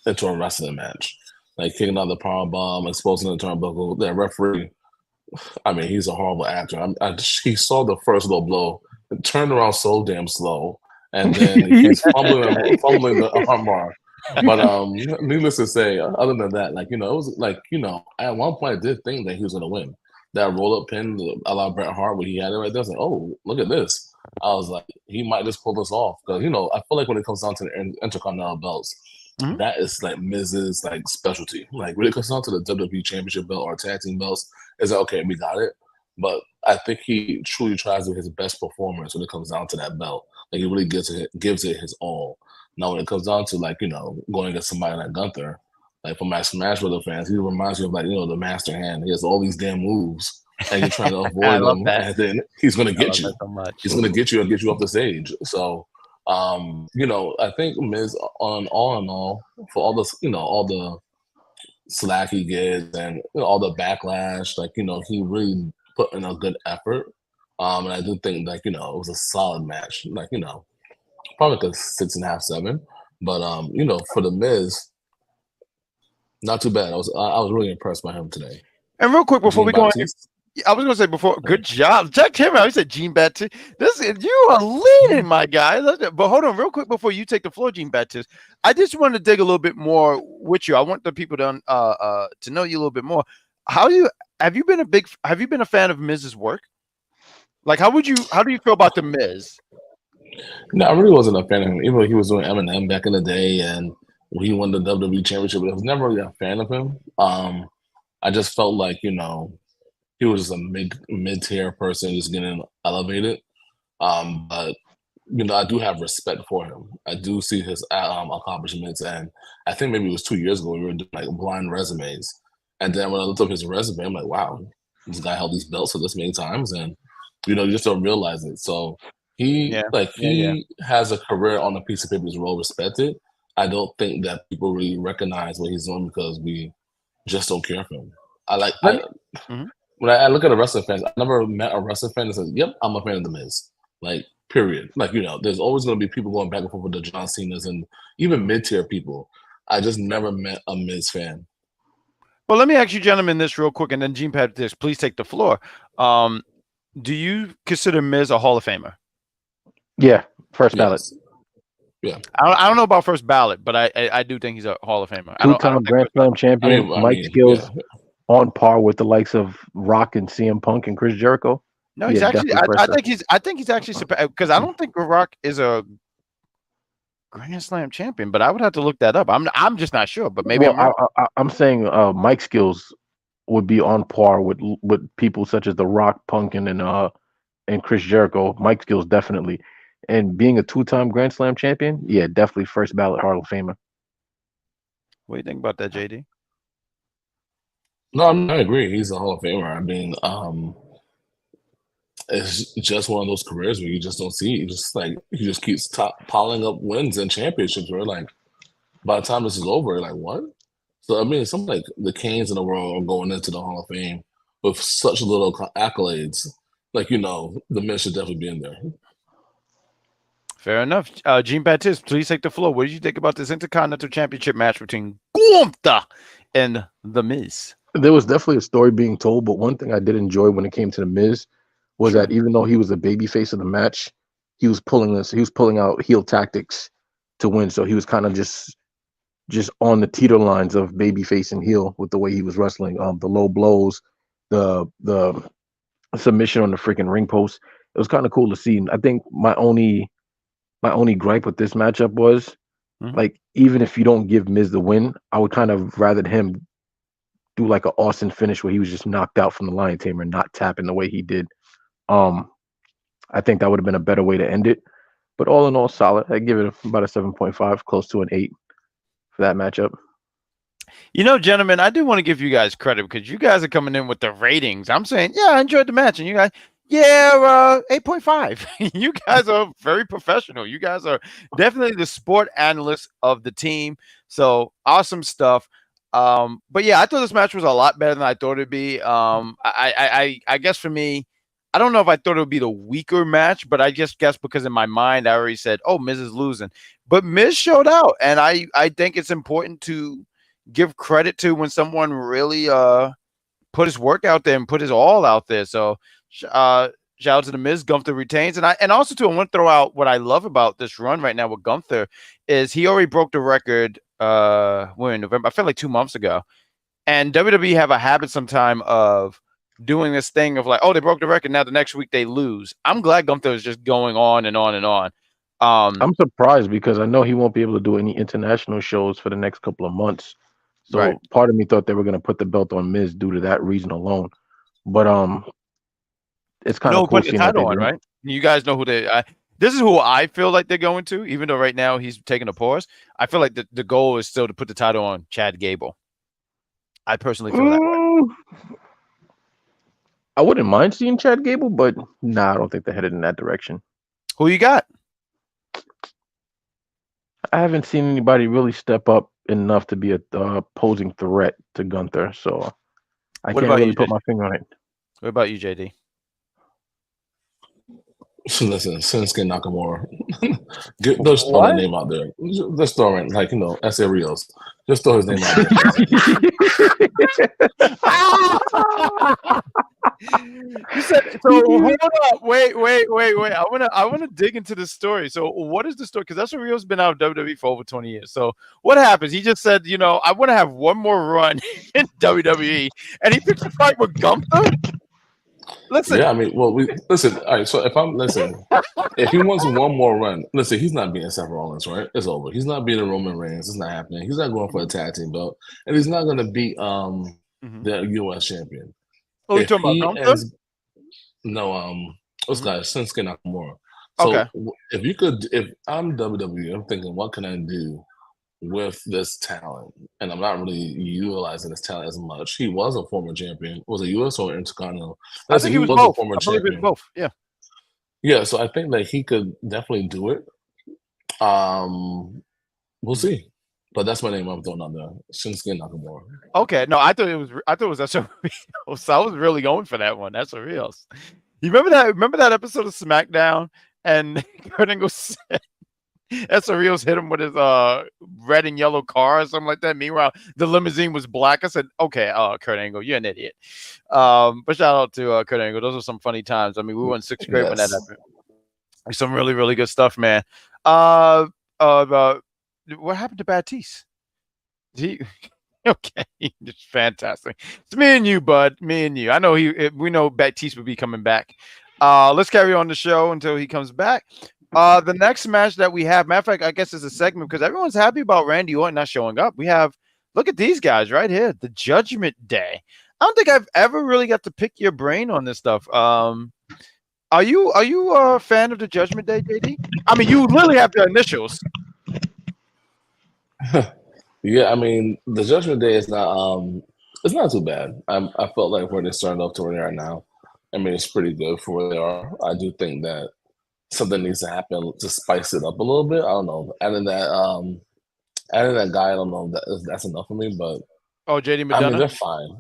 into a wrestling match. Like kicking out the power bomb, exposing the turnbuckle. That referee, I mean, he's a horrible actor. He saw the first little blow, turned around so damn slow, and then he's fumbling the armbar. But needless to say, other than that, like it was like at one point I did think that he was gonna win. That roll up pin, a la Bret Hart, where he had it right there. I was like, oh, look at this. I was like, he might just pull this off because I feel like when it comes down to the Intercontinental belts. Mm-hmm. That is like Miz's like specialty. Like when it comes down to the WWE Championship belt or tag team belts, it's like, okay, we got it. But I think he truly tries to do his best performance when it comes down to that belt. Like he really gives it his all. Now when it comes down to like going against somebody like Gunther, like for my Smash Brother fans, he reminds me of like the Master Hand. He has all these damn moves, and you're trying to avoid them, and then he's gonna get you. So he's gonna get you and get you off the stage. So. I think Miz all in all, for all this, all the slack he gets and all the backlash, like he really put in a good effort. And I do think like, it was a solid match. Like, probably like a 6.5, 7. But for the Miz, not too bad. I was really impressed by him today. And real quick before we go on, I was gonna say good job. Check him out. He said Jean Baptiste. You are leading, my guy. But hold on, real quick before you take the floor, Jean Baptiste. I just want to dig a little bit more with you. I want the people to know you a little bit more. Have you been a fan of Miz's work? Like, how do you feel about the Miz? No, I really wasn't a fan of him. Even though he was doing Eminem back in the day, and when he won the WWE Championship, but I was never really a fan of him. I just felt like he was just a mid-tier person, just getting elevated. But I do have respect for him. I do see his accomplishments, and I think maybe it was 2 years ago we were doing like blind resumes, and then when I looked up his resume, I'm like, wow, this guy held these belts for this many times, and you just don't realize it. So he has a career on a piece of paper that's well respected. I don't think that people really recognize what he's doing because we just don't care for him. When I look at the wrestling fans, I never met a wrestling fan that says, "Yep, I'm a fan of the Miz." Like, period. Like, there's always going to be people going back and forth with the John Cena's and even mid-tier people. I just never met a Miz fan. Well, let me ask you gentlemen this real quick, and then Jean Baptiste, please take the floor. Do you consider Miz a Hall of Famer? Yeah, first ballot. Yeah, I don't know about first ballot, but I do think he's a Hall of Famer. Two-time Grand Slam champion. Mike skills on par with the likes of Rock and CM Punk and Chris Jericho. No, he's actually. I think he's actually because I don't think Rock is a Grand Slam champion, but I would have to look that up. I'm just not sure, but maybe I'm saying Mike skills would be on par with people such as the Rock, Punk, and Chris Jericho. Mike skills definitely. And being a two-time Grand Slam champion, yeah, definitely first ballot Hall of Famer. What do you think about that, JD? No, I agree. He's a Hall of Famer. I mean, it's just one of those careers where you just don't see. He just keeps piling up wins and championships. Where like by the time this is over, like what? So I mean, something like the Canes in the world are going into the Hall of Fame with such little accolades. Like the Miz should definitely be in there. Fair enough. Jean Baptiste, please take the floor. What did you think about this Intercontinental Championship match between Gunther and The Miz? There was definitely a story being told, but one thing I did enjoy when it came to The Miz was that even though he was the baby face of the match, he was pulling out heel tactics to win. So he was kind of just on the teeter lines of baby face and heel with the way he was wrestling. The low blows, the submission on the freaking ring post. It was kind of cool to see. I think my only gripe with this matchup was like, even if you don't give Miz the win, I would kind of rather him do like an Austin finish where he was just knocked out from the Lion Tamer and not tapping the way he did. I think that would have been a better way to end it. But all in all, solid. I give it about a 7.5, close to an 8 for that matchup. Gentlemen, I do want to give you guys credit because you guys are coming in with the ratings. I'm saying, yeah, I enjoyed the match, and you guys, 8.5. You guys are very professional. You guys are definitely the sport analysts of the team. So awesome stuff. But yeah, I thought this match was a lot better than I thought it'd be. I guess for me, I don't know if I thought it would be the weaker match, but I just guess because in my mind I already said, "Oh, Miz is losing," but Miz showed out, and I think it's important to give credit to when someone really put his work out there and put his all out there. So shout out to the Miz. Gunther retains, and also too, I want to throw out what I love about this run right now with Gunther is he already broke the record. We're in November. I feel like 2 months ago, and WWE have a habit sometime of doing this thing of like, oh, they broke the record. Now the next week they lose. I'm glad Gunther is just going on and on and on. I'm surprised because I know he won't be able to do any international shows for the next couple of months. So part of me thought they were going to put the belt on Miz due to that reason alone. But it's kind of cool seeing the title on, right? You guys know who they. This is who I feel like they're going to, even though right now he's taking a pause. I feel like the goal is still to put the title on Chad Gable. I personally feel that way. I wouldn't mind seeing Chad Gable, but I don't think they're headed in that direction. Who you got? I haven't seen anybody really step up enough to be a posing threat to Gunther, so I can't really put my finger on it. What about you, JD? Listen, Shinsuke Nakamura. Just throw that name out there. Just throw it, like, S.A. Rios. Just throw his name out there. You said so. Hold up, wait. I wanna dig into this story. So, what is the story? Because that's what Rio's been out of WWE for over 20 years. So, what happens? He just said, I want to have one more run in WWE, and he picked a fight with Gunther. Listen. Yeah, I mean, we listen. All right, so if he wants one more run, listen, he's not beating Seth Rollins, right? It's over. He's not beating Roman Reigns. It's not happening. He's not going for a tag team belt, and he's not going to beat the U.S. champion. Oh, you talking about Gunther? No, what's guy Shinsuke Nakamura. So okay. if I'm WWE, I'm thinking, what can I do with this talent? And I'm not really utilizing this talent as much. He was a former champion. Was it U.S. or Intercontinental? I think he was both. A former champion. Both. Yeah. Yeah. So I think that he could definitely do it. We'll see. But that's my name I'm throwing out there. Shinsuke Nakamura. Okay. No, I thought it was SRV. So I was really going for that one. That's real. You remember that episode of SmackDown and Kurt Angle said SRV's hit him with his red and yellow car or something like that. Meanwhile, the limousine was black. I said, okay, Kurt Angle, you're an idiot. But shout out to Kurt Angle. Those are some funny times. I mean, we were in 6th grade when that happened. Some really, really good stuff, man. What happened to Batiste? Okay, it's fantastic. It's me and you, bud. Me and you. I know we know Batiste will be coming back. Let's carry on the show until he comes back. The next match that we have, matter of fact, I guess is a segment because everyone's happy about Randy Orton not showing up. Look at these guys right here, the Judgment Day. I don't think I've ever really got to pick your brain on this stuff. Are you a fan of the Judgment Day, JD? I mean, you literally have the initials. Yeah, I mean, the Judgment Day is not it's not too bad. I felt like where they're starting off to where they are now. I mean, it's pretty good for where they are. I do think that something needs to happen to spice it up a little bit. I don't know. Adding that guy, I don't know if that's enough for me, but JD McDonough? I mean, they're fine.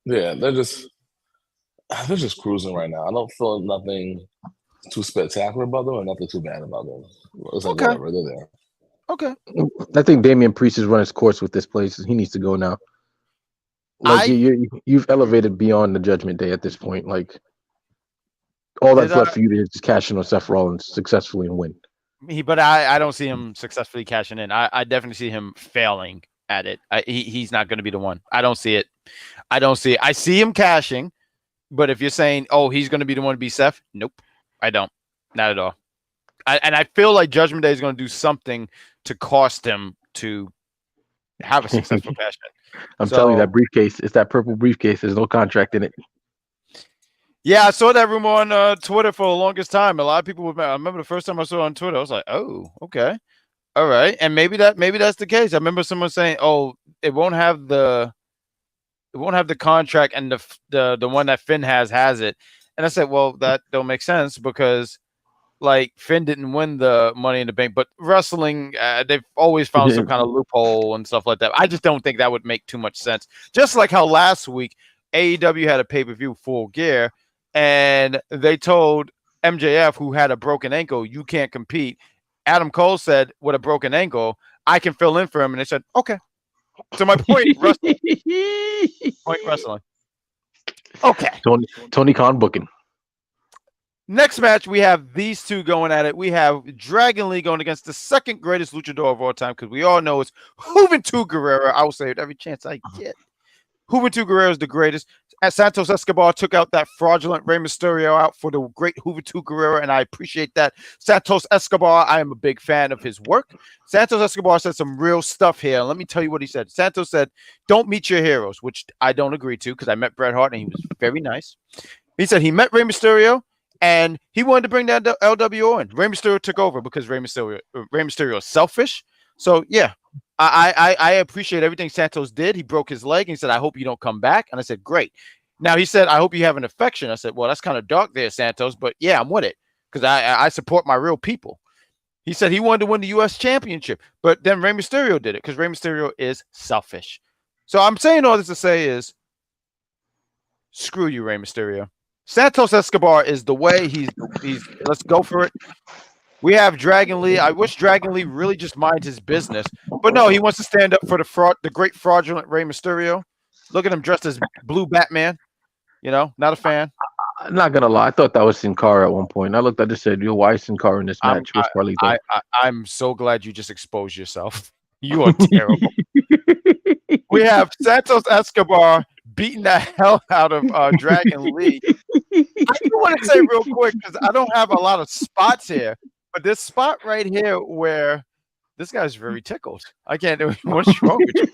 Yeah, they're just cruising right now. I don't feel nothing too spectacular about them and nothing too bad about them. It's like whatever, they're there. Okay. I think Damian Priest has run his course with this place. He needs to go now. Like you've elevated beyond the Judgment Day at this point. Like all that's left for you to just cash in on Seth Rollins successfully and win. But I don't see him successfully cashing in. I definitely see him failing at it. He's not going to be the one. I don't see it. I see him cashing, but if you're saying, he's going to be the one to be Seth, nope, I don't. Not at all. And I feel like Judgment Day is going to do something to cost him to have a successful cash in. I'm telling you, that briefcase, it's that purple briefcase. There's no contract in it. Yeah, I saw that rumor on Twitter for the longest time. A lot of people I remember the first time I saw it on Twitter, I was like, oh, okay. All right. And maybe that's the case. I remember someone saying, it won't have the contract and the one that Finn has it. And I said, well, that don't make sense because like Finn didn't win the Money in the Bank, but wrestling, they've always found some kind of loophole and stuff like that. I just don't think that would make too much sense. Just like how last week AEW had a pay-per-view Full Gear, and they told MJF, who had a broken ankle, you can't compete. Adam Cole said, with a broken ankle, I can fill in for him. And they said, okay. So my point, wrestling. Okay. Tony Khan booking. Next match, we have these two going at it. We have Dragon Lee going against the second greatest luchador of all time, because we all know it's Juventud Guerrero. I will say it every chance I get. Juventud Guerrero is the greatest. As Santos Escarbar took out that fraudulent Rey Mysterio out for the great Juventud Guerrero, and I appreciate that. Santos Escarbar, I am a big fan of his work. Santos Escarbar said some real stuff here. Let me tell you what he said. Santos said, don't meet your heroes, which I don't agree to because I met Bret Hart and he was very nice. He said he met Rey Mysterio and he wanted to bring that LWO in. Rey Mysterio took over because Rey Mysterio is selfish. So, yeah. I appreciate everything Santos did. He broke his leg and he said, I hope you don't come back. And I said, great. Now he said, I hope you have an affection. I said, well, that's kind of dark there, Santos, but yeah, I'm with it because I support my real people. He said he wanted to win the U.S. championship, but then Rey Mysterio did it because Rey Mysterio is selfish. So I'm saying all this to say is screw you, Rey Mysterio. Santos Escarbar is the way. He's. Let's go for it. We have Dragon Lee. I wish Dragon Lee really just minds his business, but no, he wants to stand up for the great fraudulent Rey Mysterio. Look at him dressed as Blue Batman. Not a fan. I'm not gonna lie. I thought that was Sin Cara at one point. I looked. I just said, "Yo, why is Sin Cara in this match?" What's probably I'm so glad you just exposed yourself. You are terrible. We have Santos Escarbar beating the hell out of Dragon Lee. I do want to say real quick because I don't have a lot of spots here, but this spot right here where this guy's very tickled. I can't do it. What's wrong with you?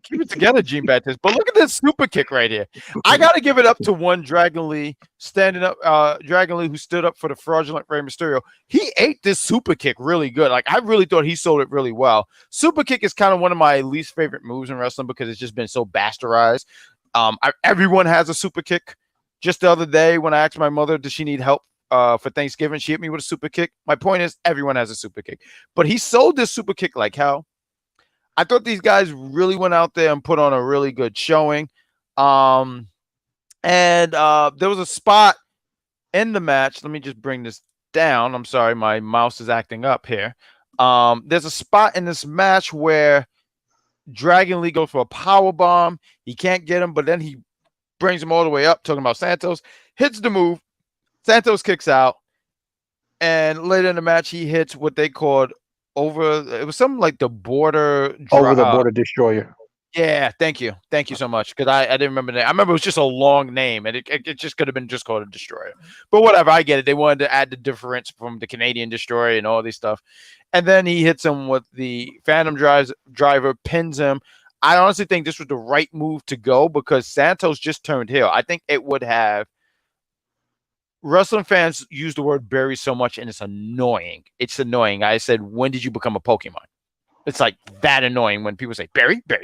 Keep it together, Gene Baptiste. But look at this super kick right here. I got to give it up to one Dragon Lee standing up. Dragon Lee who stood up for the fraudulent Rey Mysterio. He ate this super kick really good. Like I really thought he sold it really well. Super kick is kind of one of my least favorite moves in wrestling because it's just been so bastardized. Everyone has a super kick. Just the other day when I asked my mother, does she need help for Thanksgiving? She hit me with a super kick. My point is everyone has a super kick. But he sold this super kick like hell. I thought these guys really went out there and put on a really good showing. And there was a spot in the match. Let me just bring this down. I'm sorry, my mouse is acting up here. There's a spot in this match where Dragon Lee goes for a power bomb. He can't get him, but then he brings him all the way up, talking about Santos. Hits the move. Santos kicks out. And later in the match, he hits what they called it was something like the border destroyer. Yeah, thank you so much because I didn't remember that. I remember it was just a long name and it just could have been just called a destroyer, but whatever. I get it. They wanted to add the difference from the Canadian destroyer and all these stuff, and then he hits him with the Phantom driver, pins him. I honestly think this was the right move to go because Santos just turned heel. I think it would have. Wrestling fans use the word bury so much, and it's annoying. It's annoying. I said, when did you become a Pokemon? It's like that annoying when people say, bury. No,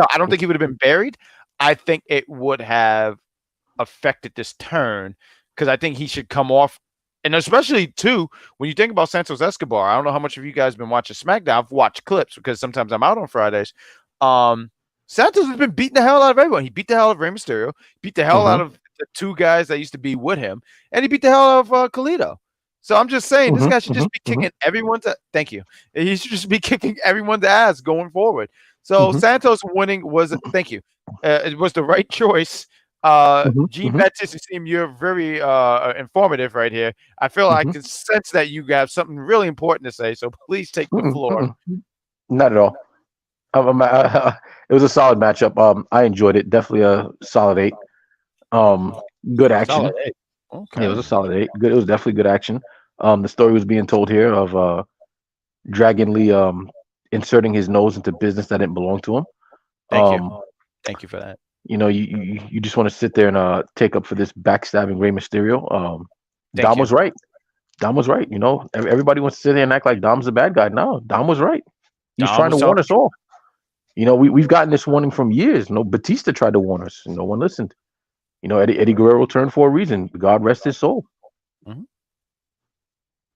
I don't think he would have been buried. I think it would have affected this turn because I think he should come off. And especially, too, when you think about Santos Escarbar, I don't know how much of you guys have been watching SmackDown. I've watched clips because sometimes I'm out on Fridays. Santos has been beating the hell out of everyone. He beat the hell out of Rey Mysterio, beat the hell out of the two guys that used to be with him, and he beat the hell out of Carlito. So I'm just saying, this guy should just be kicking everyone's. Thank you. He should just be kicking everyone's ass going forward. So Santos winning was. Thank you. It was the right choice. Gene Baptiste, you seem you're very informative right here. I feel I can sense that you have something really important to say. So please take the floor. Not at all. It was a solid matchup. I enjoyed it. Definitely a solid 8. Good action. Okay. Yeah, it was a solid 8. Good. It was definitely good action. The story was being told here of Dragon Lee inserting his nose into business that didn't belong to him. Thank you for that. You just want to sit there and take up for this backstabbing Rey Mysterio. Dom was right. Dom was right. Everybody wants to sit there and act like Dom's the bad guy. No, Dom was right. He's trying to warn us all. We've gotten this warning from years. Batista tried to warn us. No one listened. Eddie Guerrero turned for a reason. God rest his soul.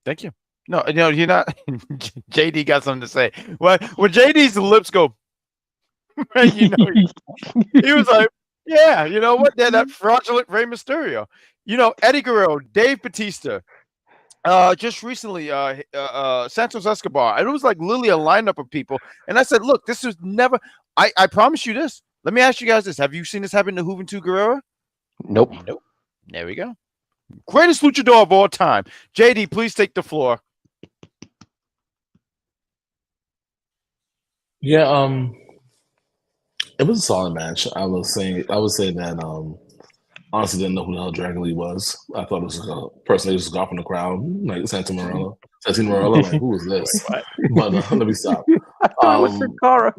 Thank you. No, you're not. JD got something to say. When JD's lips go, he was like, yeah, you know what? That fraudulent Rey Mysterio. Eddie Guerrero, Dave Batista. Just recently, Santos Escarbar. And it was like literally a lineup of people. And I said, look, this was never. I promise you this. Let me ask you guys this. Have you seen this happen to Juventud Guerrero? Nope. There we go. Greatest luchador of all time. JD, please take the floor. Yeah, it was a solid match. I would say that honestly didn't know who the hell Dragon Lee was. I thought it was a person that just got from the crowd, like Santino Marella. Like, who is this? But let me stop. I thought it was Sin Cara.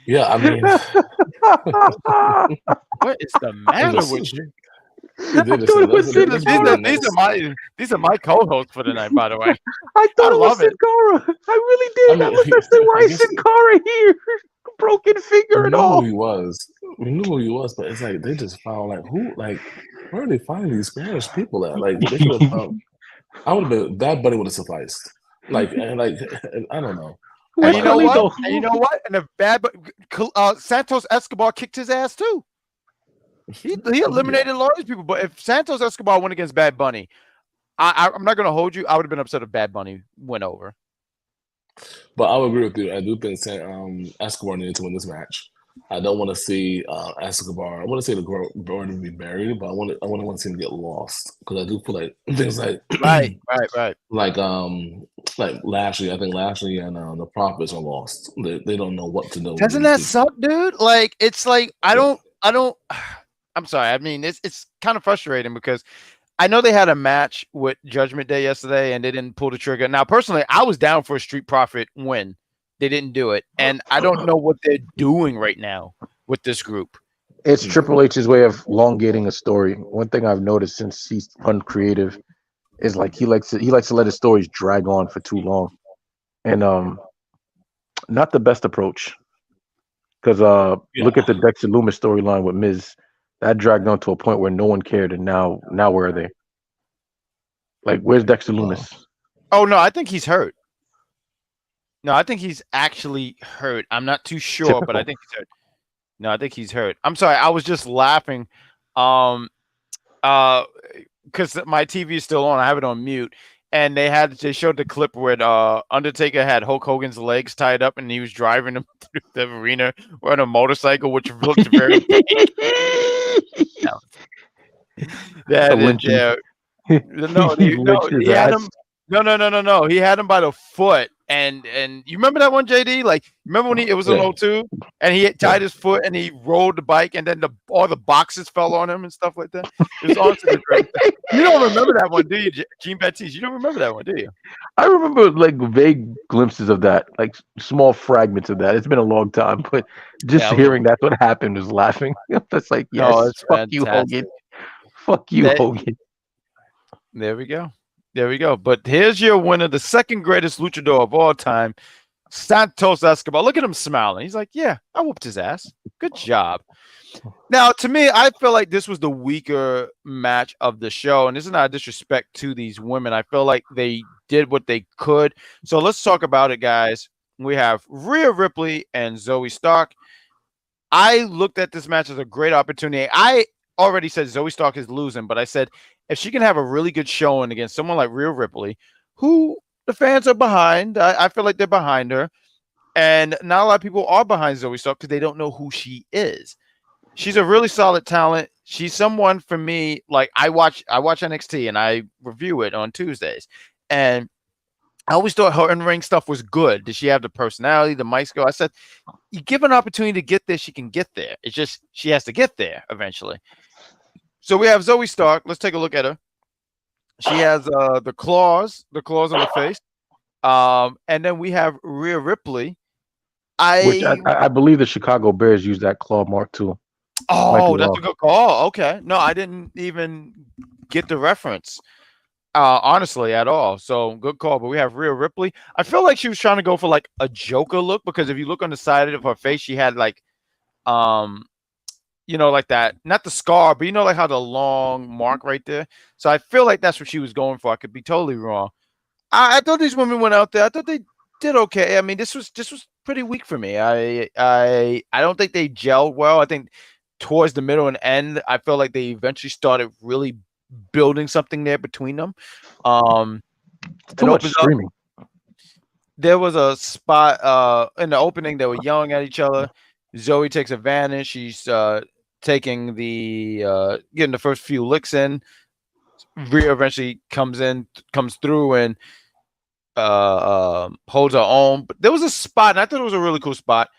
Yeah, I mean, what is the matter with you? These are my co-hosts for tonight, by the way. I thought it was Sin Cara. I really did. I was like, why is Sin Cara here? Broken finger and all. We knew who he was, but it's like they just found where are they finding these Spanish people at? Like they could have found. I would have been that buddy would have sufficed. I don't know. And you know what? And a bad Santos Escarbar kicked his ass too. He eliminated a lot of these people. But if Santos Escobar went against Bad Bunny, I'm not gonna hold you. I would have been upset if Bad Bunny went over. But I would agree with you. I do think Escobar needed to win this match. I don't want to see Escobar. I want to see the Gordon be buried, but I want to see him get lost because I do feel like things like right. Like Lashley. I think Lashley and the Prophets are lost. They don't know what to do. Doesn't that suck, dude? Like it's like I don't. I'm sorry. I mean, it's kind of frustrating because I know they had a match with Judgment Day yesterday and they didn't pull the trigger. Now, personally, I was down for a Street Profit win. They didn't do it. And I don't know what they're doing right now with this group. It's Triple H's way of elongating a story. One thing I've noticed since he's uncreative is like he likes to let his stories drag on for too long. And not the best approach. Because look at the Dexter Loomis storyline with Miz. That dragged on to a point where no one cared, and now where are they? Like, where's Dexter Loomis? Oh no, I think he's hurt. No, I think he's actually hurt. I'm not too sure, but I think he's hurt. No, I think he's hurt. I'm sorry, I was just laughing, because my TV is still on. I have it on mute, and they showed the clip where Undertaker had Hulk Hogan's legs tied up, and he was driving him through the arena on a motorcycle, which looked very big. He had him. No. He had him by the foot, and you remember that one, JD? Like, remember when it was an 02, and he had tied his foot, and he rolled the bike, and then all the boxes fell on him and stuff like that. It was awesome. You don't remember that one, do you, Jean Baptiste? You don't remember that one, do you? I remember like vague glimpses of that, like small fragments of that. It's been a long time, but just hearing that's what happened was laughing. That's like, yes, fuck you, Hogan. Fuck you, Hogan. There we go. But here's your winner, the second greatest luchador of all time, Santos Escobar. Look at him smiling. He's like, yeah, I whooped his ass. Good job. Now, to me, I feel like this was the weaker match of the show. And this is not a disrespect to these women. I feel like they did what they could. So let's talk about it, guys. We have Rhea Ripley and Zoey Stark. I looked at this match as a great opportunity. I already said Zoey Stark is losing, but I said if she can have a really good showing against someone like Rhea Ripley, who the fans are behind, I feel like they're behind her, and not a lot of people are behind Zoey Stark because they don't know who she is. She's a really solid talent. She's someone for me, like I watch NXT and I review it on Tuesdays, and I always thought her in-ring stuff was good. Did she have the personality, the mic skill? I said, you give an opportunity to get there, she can get there. It's just she has to get there eventually. So we have Zoey Stark. Let's take a look at her. She has the claws on her face. And then we have Rhea Ripley. I believe the Chicago Bears use that claw mark too. Oh, that's a good call. Okay. No, I didn't even get the reference, honestly, at all. So good call. But we have Rhea Ripley. I feel like she was trying to go for like a Joker look, because if you look on the side of her face, she had like like that, not the scar, but like how the long mark right there. So I feel like that's what she was going for. I could be totally wrong. I thought these women went out there. I thought they did okay. I mean, this was pretty weak for me. I don't think they gelled well. I think towards the middle and end, I felt like they eventually started really building something there between them. Too much screaming. There was a spot in the opening. They were yelling at each other. Zoey takes advantage. She's taking getting the first few licks in. Rhea eventually comes through and holds her own. But there was a spot, and I thought it was a really cool spot.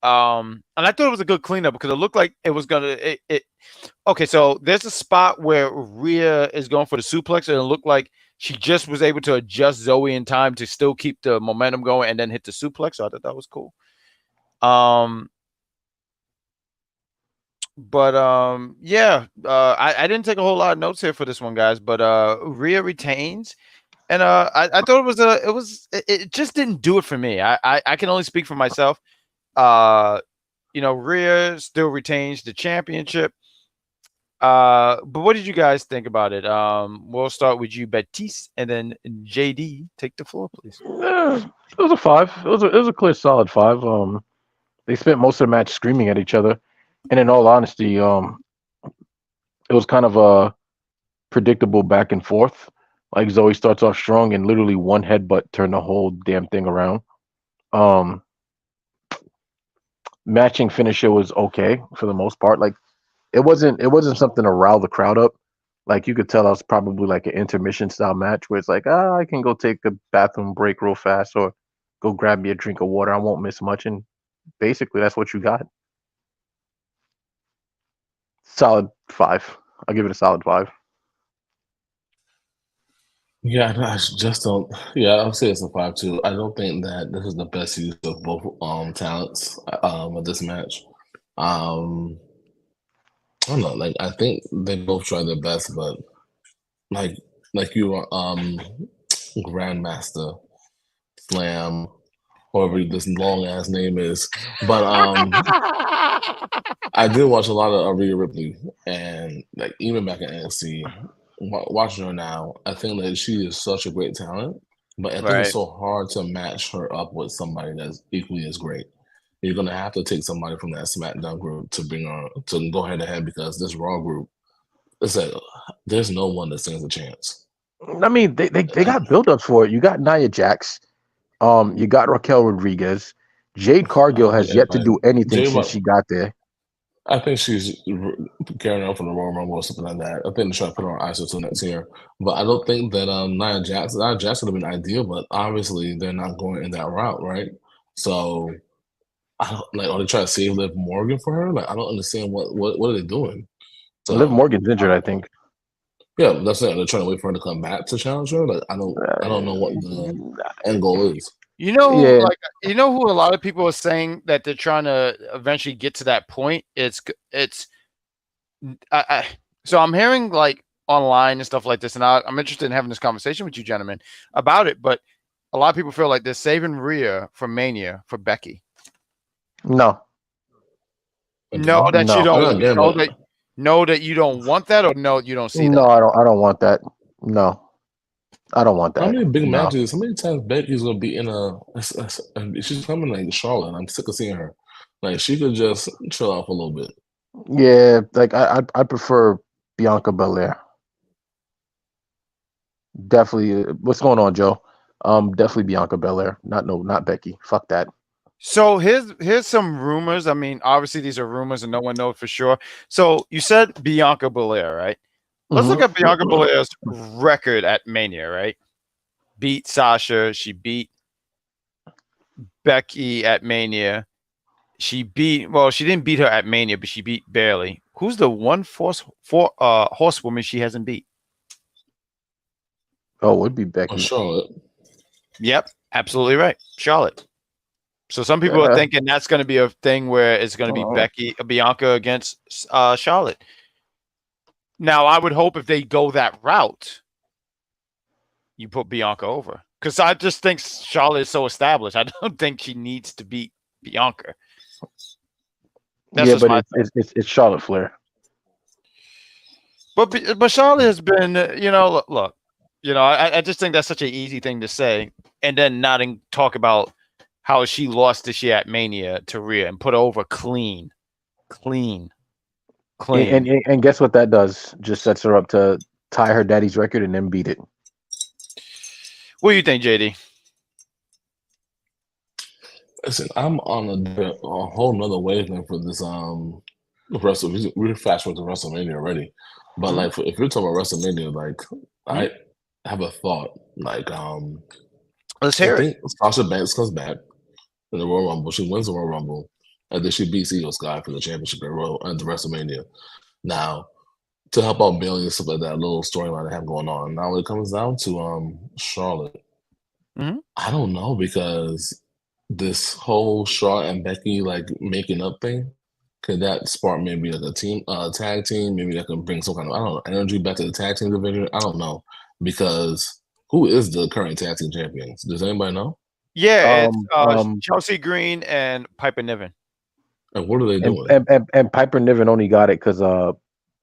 And I thought it was a good cleanup because it looked like it was gonna. Okay, so there's a spot where Rhea is going for the suplex, and it looked like she just was able to adjust Zoey in time to still keep the momentum going and then hit the suplex. So I thought that was cool. I didn't take a whole lot of notes here for this one, guys, but Rhea retains, and I thought it just didn't do it for me. I can only speak for myself. Rhea still retains the championship. But what did you guys think about it? We'll start with you, Baptiste, and then JD, take the floor, please. It was a 5. It was a clear solid 5. They spent most of the match screaming at each other. And in all honesty, was kind of a predictable back and forth. Like Zoey starts off strong and literally one headbutt turned the whole damn thing around. Matching finisher was okay for the most part. Like it wasn't something to rile the crowd up. Like you could tell, I was probably like an intermission style match where it's like, I can go take a bathroom break real fast or go grab me a drink of water. I won't miss much, and basically that's what you got. Solid 5. I'll give it a solid 5. Yeah, I just don't. Yeah, I'll say it's a 5 too. I don't think that this is the best use of both talents of this match. I don't know. Like I think they both tried their best, but like you Grandmaster Slam, whatever this long ass name is. But I did watch a lot of Rhea Ripley, and like even back in NXT. Watching her now, I think that she is such a great talent, but I think it's so hard to match her up with somebody that's equally as great. You're gonna have to take somebody from that SmackDown group to bring her to go head to head because this Raw group, it's like there's no one that stands a chance. I mean, they got build-ups for it. You got Nia Jax, you got Raquel Rodriguez. Jade Cargill has yet to do anything since she got there. I think she's carrying on for the Royal Rumble or something like that. I think they're trying to put her on ISO till next year. But I don't think that Nia Jax would have been ideal, but obviously they're not going in that route, right? So I don't like are they trying to save Liv Morgan for her? Like I don't understand what are they doing? So, Liv Morgan's injured, I think. Yeah, that's it. They're trying to wait for her to come back to challenge her. Like I don't know what the end goal is. You know, who a lot of people are saying that they're trying to eventually get to that point. So I'm hearing like online and stuff like this, and I'm interested in having this conversation with you gentlemen about it. But a lot of people feel like they're saving Rhea for Mania for Becky. No, that you don't want that, or no, you don't see that. No, I don't want that. No. I don't want that. How many big matches? How many times Becky's gonna be in she's coming like Charlotte? I'm sick of seeing her. Like she could just chill out for a little bit. Yeah, like I prefer Bianca Belair. Definitely. What's going on, Joe? Definitely Bianca Belair. Not Becky. Fuck that. So here's some rumors. I mean, obviously these are rumors and no one knows for sure. So you said Bianca Belair, right? Let's look at Bianca Belair's record at Mania, right? Beat Sasha. She beat Becky at Mania. She didn't beat her at Mania, but she beat Bayley. Who's the one horsewoman she hasn't beat? Oh, it would be Becky. Charlotte. Yep, absolutely right. Charlotte. So some people are thinking that's going to be a thing where it's going to be Bianca against Charlotte. Now, I would hope if they go that route, you put Bianca over. Because I just think Charlotte is so established. I don't think she needs to beat Bianca. That's but it's Charlotte Flair. But Charlotte has been, look, I just think that's such an easy thing to say. And then not talk about how she lost this year at Mania to Rhea and put her over clean. And guess what that does? Just sets her up to tie her daddy's record and then beat it. What do you think, JD? Listen, I'm on a whole nother wavelength for this we're fast forward to WrestleMania already. But like if you're talking about WrestleMania, like I have a thought. Like let's hear it. I think Sasha Banks comes back in the Royal Rumble. She wins the Royal Rumble. And then she beats Io Sky for the championship at the WrestleMania. Now, to help out Bayley and stuff like that, little storyline they have going on. Now, when it comes down to Charlotte, I don't know, because this whole Charlotte and Becky like making up thing, could that spark maybe like a team, tag team? Maybe that can bring some kind of energy back to the tag team division. I don't know, because who is the current tag team champions? Does anybody know? Yeah, it's Chelsea Green and Piper Niven. And what are they doing? And Piper Niven only got it because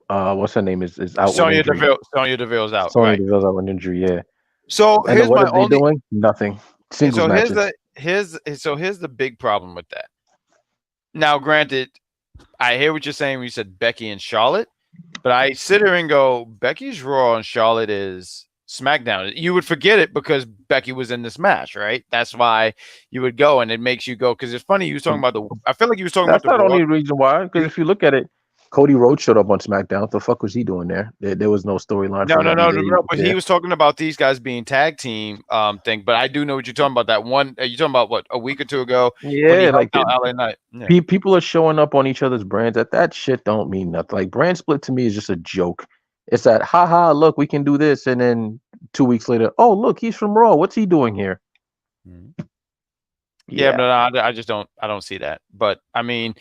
what's her name is out. Sonya Deville. Sonya Deville's out. Sonya Deville's out with injury. Yeah. So and here's what are they doing? Nothing. Singles matches. Here's the big problem with that. Now, granted, I hear what you're saying when you said Becky and Charlotte. But I sit here and go, Becky's Raw and Charlotte is SmackDown. You would forget it because Becky was in this match, right? That's why you would go, and it makes you go because it's funny. You was talking about I feel like you was talking That's about not the the only reason why. Because if you look at it, Cody Rhodes showed up on SmackDown. What the fuck was he doing there? There was no storyline. No. But he was talking about these guys being tag team thing. But I do know what you're talking about. That one you're talking about what a week or two ago. Yeah, like LA Knight. Yeah. People are showing up on each other's brands. That shit don't mean nothing. Like brand split to me is just a joke. It's that haha, look, we can do this, and then 2 weeks later, oh look, he's from Raw. What's he doing here? Yeah, but I just don't. I don't see that. But I mean,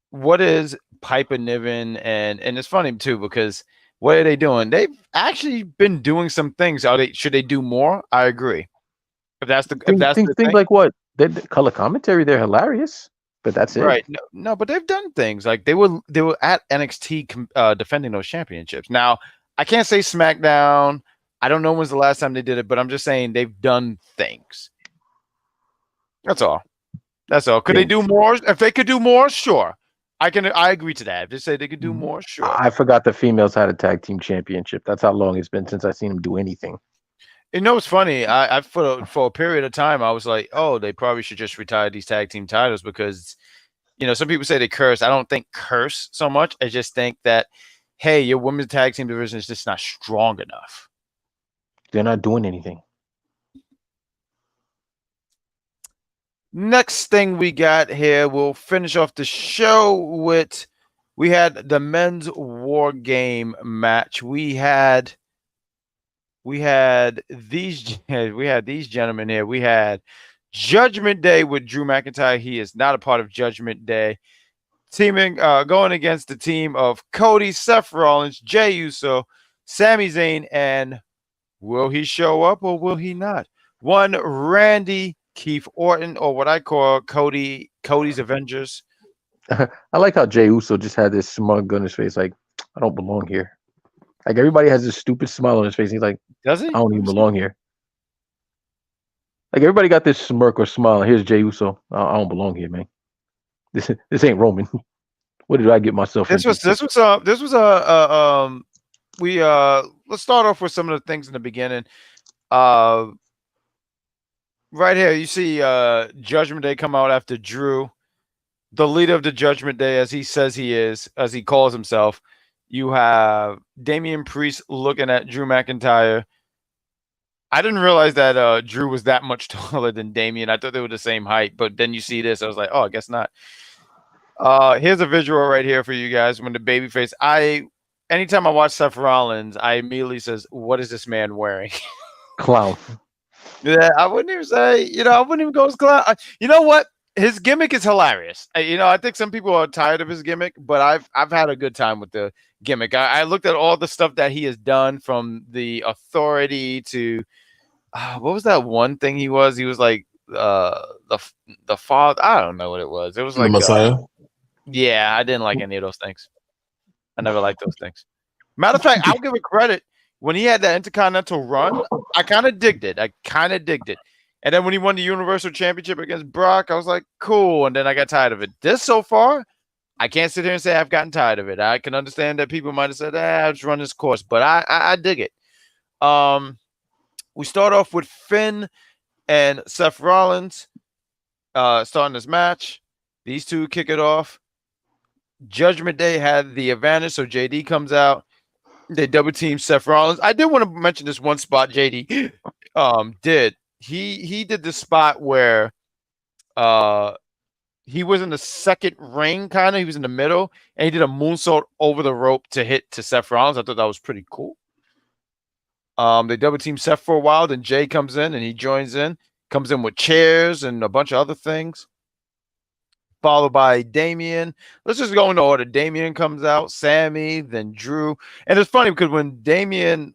what is Piper Niven and it's funny too because what are they doing? They've actually been doing some things. Should they do more? I agree. If that's the thing, like what? The color commentary, they're hilarious, but that's it. Right? No, but they've done things like they were at NXT defending those championships. Now I can't say SmackDown. I don't know when's the last time they did it, but I'm just saying they've done things. That's all. Could they do more? If they could do more, sure. I agree to that. If they say they could do more, sure. I forgot the females had a tag team championship. That's how long it's been since I've seen them do anything. You know, it's funny. I for a period of time, I was like, oh, they probably should just retire these tag team titles because, some people say they curse. I don't think curse so much. I just think that, hey, your women's tag team division is just not strong enough. They're not doing anything. Next thing we got here, we'll finish off the show with we had the men's war game match. We had these gentlemen here. We had Judgment Day with Drew McIntyre. He is not a part of Judgment Day. Teaming going against the team of Cody, Seth Rollins, Jey Uso, Sami Zayn, and will he show up or will he not? One Randy Keith Orton, or what I call Cody's Avengers. I like how Jey Uso just had this smug on his face, like, I don't belong here. Like everybody has this stupid smile on his face. He's like, does he? I don't even belong here. Like everybody got this smirk or smile. Here's Jey Uso. I don't belong here, man. This ain't Roman. What did I get myself into? Let's start off with some of the things in the beginning. Right here, you see Judgment Day come out after Drew, the leader of the Judgment Day, as he says he is, as he calls himself. You have Damian Priest looking at Drew McIntyre. I didn't realize that Drew was that much taller than Damian. I thought they were the same height, but then you see this, I was like, oh, I guess not. Here's a visual right here for you guys. When the babyface, anytime I watch Seth Rollins, I immediately says, what is this man wearing? Clown. Yeah, I wouldn't even say, I wouldn't even go as clown. You know what? His gimmick is hilarious. I think some people are tired of his gimmick, but I've had a good time with the gimmick. I looked at all the stuff that he has done, from the Authority to what was that one thing he was? He was like the father. I don't know what it was. It was like the Messiah. Yeah, I didn't like any of those things. I never liked those things. Matter of fact, I'll give it credit. When he had that Intercontinental run, I kind of digged it. And then when he won the Universal Championship against Brock, I was like, cool. And then I got tired of it. This so far, I can't sit here and say I've gotten tired of it. I can understand that people might have said, I'll just run this course. But I dig it. We start off with Finn and Seth Rollins starting this match. These two kick it off. Judgment Day had the advantage, so JD comes out. They double team Seth Rollins. I did want to mention this one spot JD did. He did this spot where he was in the second ring, kind of. He was in the middle, and he did a moonsault over the rope to hit to Seth Rollins. I thought that was pretty cool. They double team Seth for a while. Then Jay comes in and he joins in. Comes in with chairs and a bunch of other things. Followed by Damian. Let's just go in order. Damian comes out, Sammy, then Drew. And it's funny because when Damian,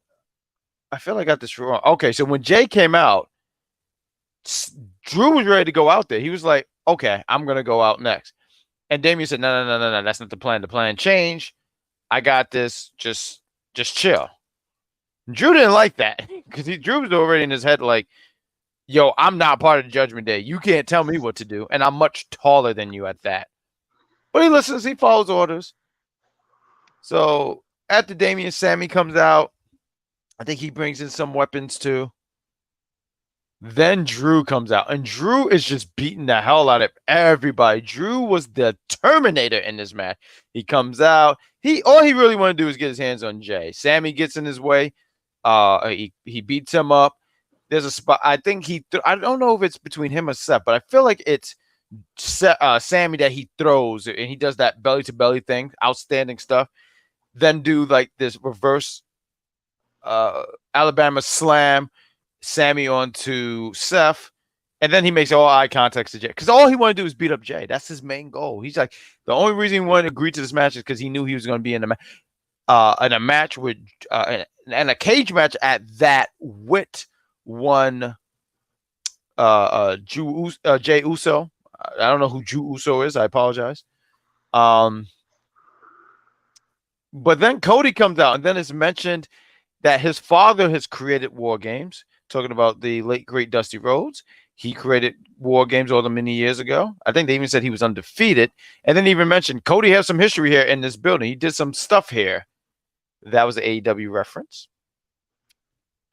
I feel like I got this wrong. Okay, so when Jay came out, Drew was ready to go out there. He was like, okay, I'm going to go out next. And Damian said, no, that's not the plan. The plan changed. I got this. Just chill. Drew didn't like that because Drew was already in his head like, yo, I'm not part of the Judgment Day. You can't tell me what to do. And I'm much taller than you at that. But he listens. He follows orders. So after Damian, Sammy comes out. I think he brings in some weapons too. Then Drew comes out, and Drew is just beating the hell out of everybody. Drew was the Terminator in this match. He comes out. All he really wanted to do is get his hands on Jay. Sammy gets in his way. He beats him up. There's a spot. I think I don't know if it's between him or Seth, but I feel like it's Sammy that he throws, and he does that belly to belly thing. Outstanding stuff. Then do like this reverse Alabama slam. Sammy onto Seth, and then he makes all eye contact to Jay because all he wanted to do is beat up Jay. That's his main goal. He's like, the only reason he wanted to agree to this match is because he knew he was going to be in a match with and a cage match at that with one Jay Uso. I don't know who Jey Uso is. I apologize. But then Cody comes out, and then it's mentioned that his father has created War Games. Talking about the late, great Dusty Rhodes. He created War Games all the many years ago. I think they even said he was undefeated. And then even mentioned Cody has some history here in this building. He did some stuff here. That was an AEW reference.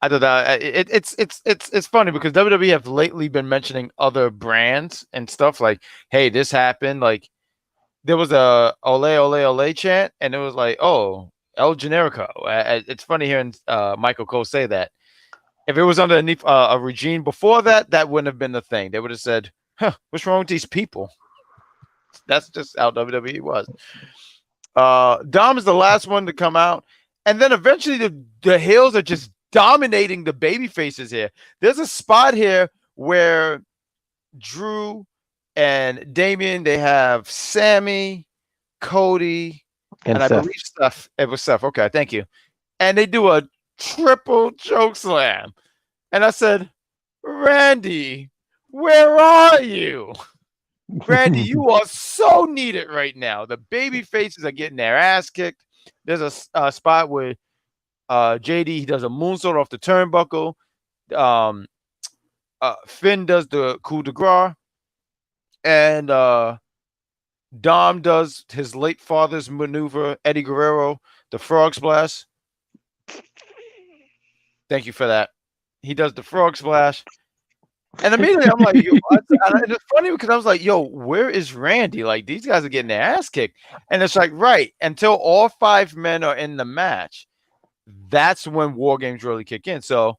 I thought that it's funny because WWE have lately been mentioning other brands and stuff like, hey, this happened. Like there was a Ole Ole Ole chant, and it was like, oh, El Generico. It's funny hearing Michael Cole say that. If it was underneath a regime before that, that wouldn't have been the thing. They would have said, huh, what's wrong with these people? That's just how WWE was. Dom is the last one to come out. And then eventually the heels are just dominating the baby faces here. There's a spot here where Drew and Damian, they have Sammy, Cody, and I believe Seth. It was Seth. Okay, thank you. And they do a triple choke slam. And I said, Randy, where are you? Randy, you are so needed right now. The baby faces are getting their ass kicked. There's a spot where JD, he does a moonsault off the turnbuckle. Finn does the coup de grace. And Dom does his late father's maneuver, Eddie Guerrero, the frog splash. Thank you for that. He does the frog splash. And immediately I'm like, yo, and it's funny because I was like, yo, where is Randy? Like, these guys are getting their ass kicked. And it's like, right, until all 5 men are in the match, that's when War Games really kick in. So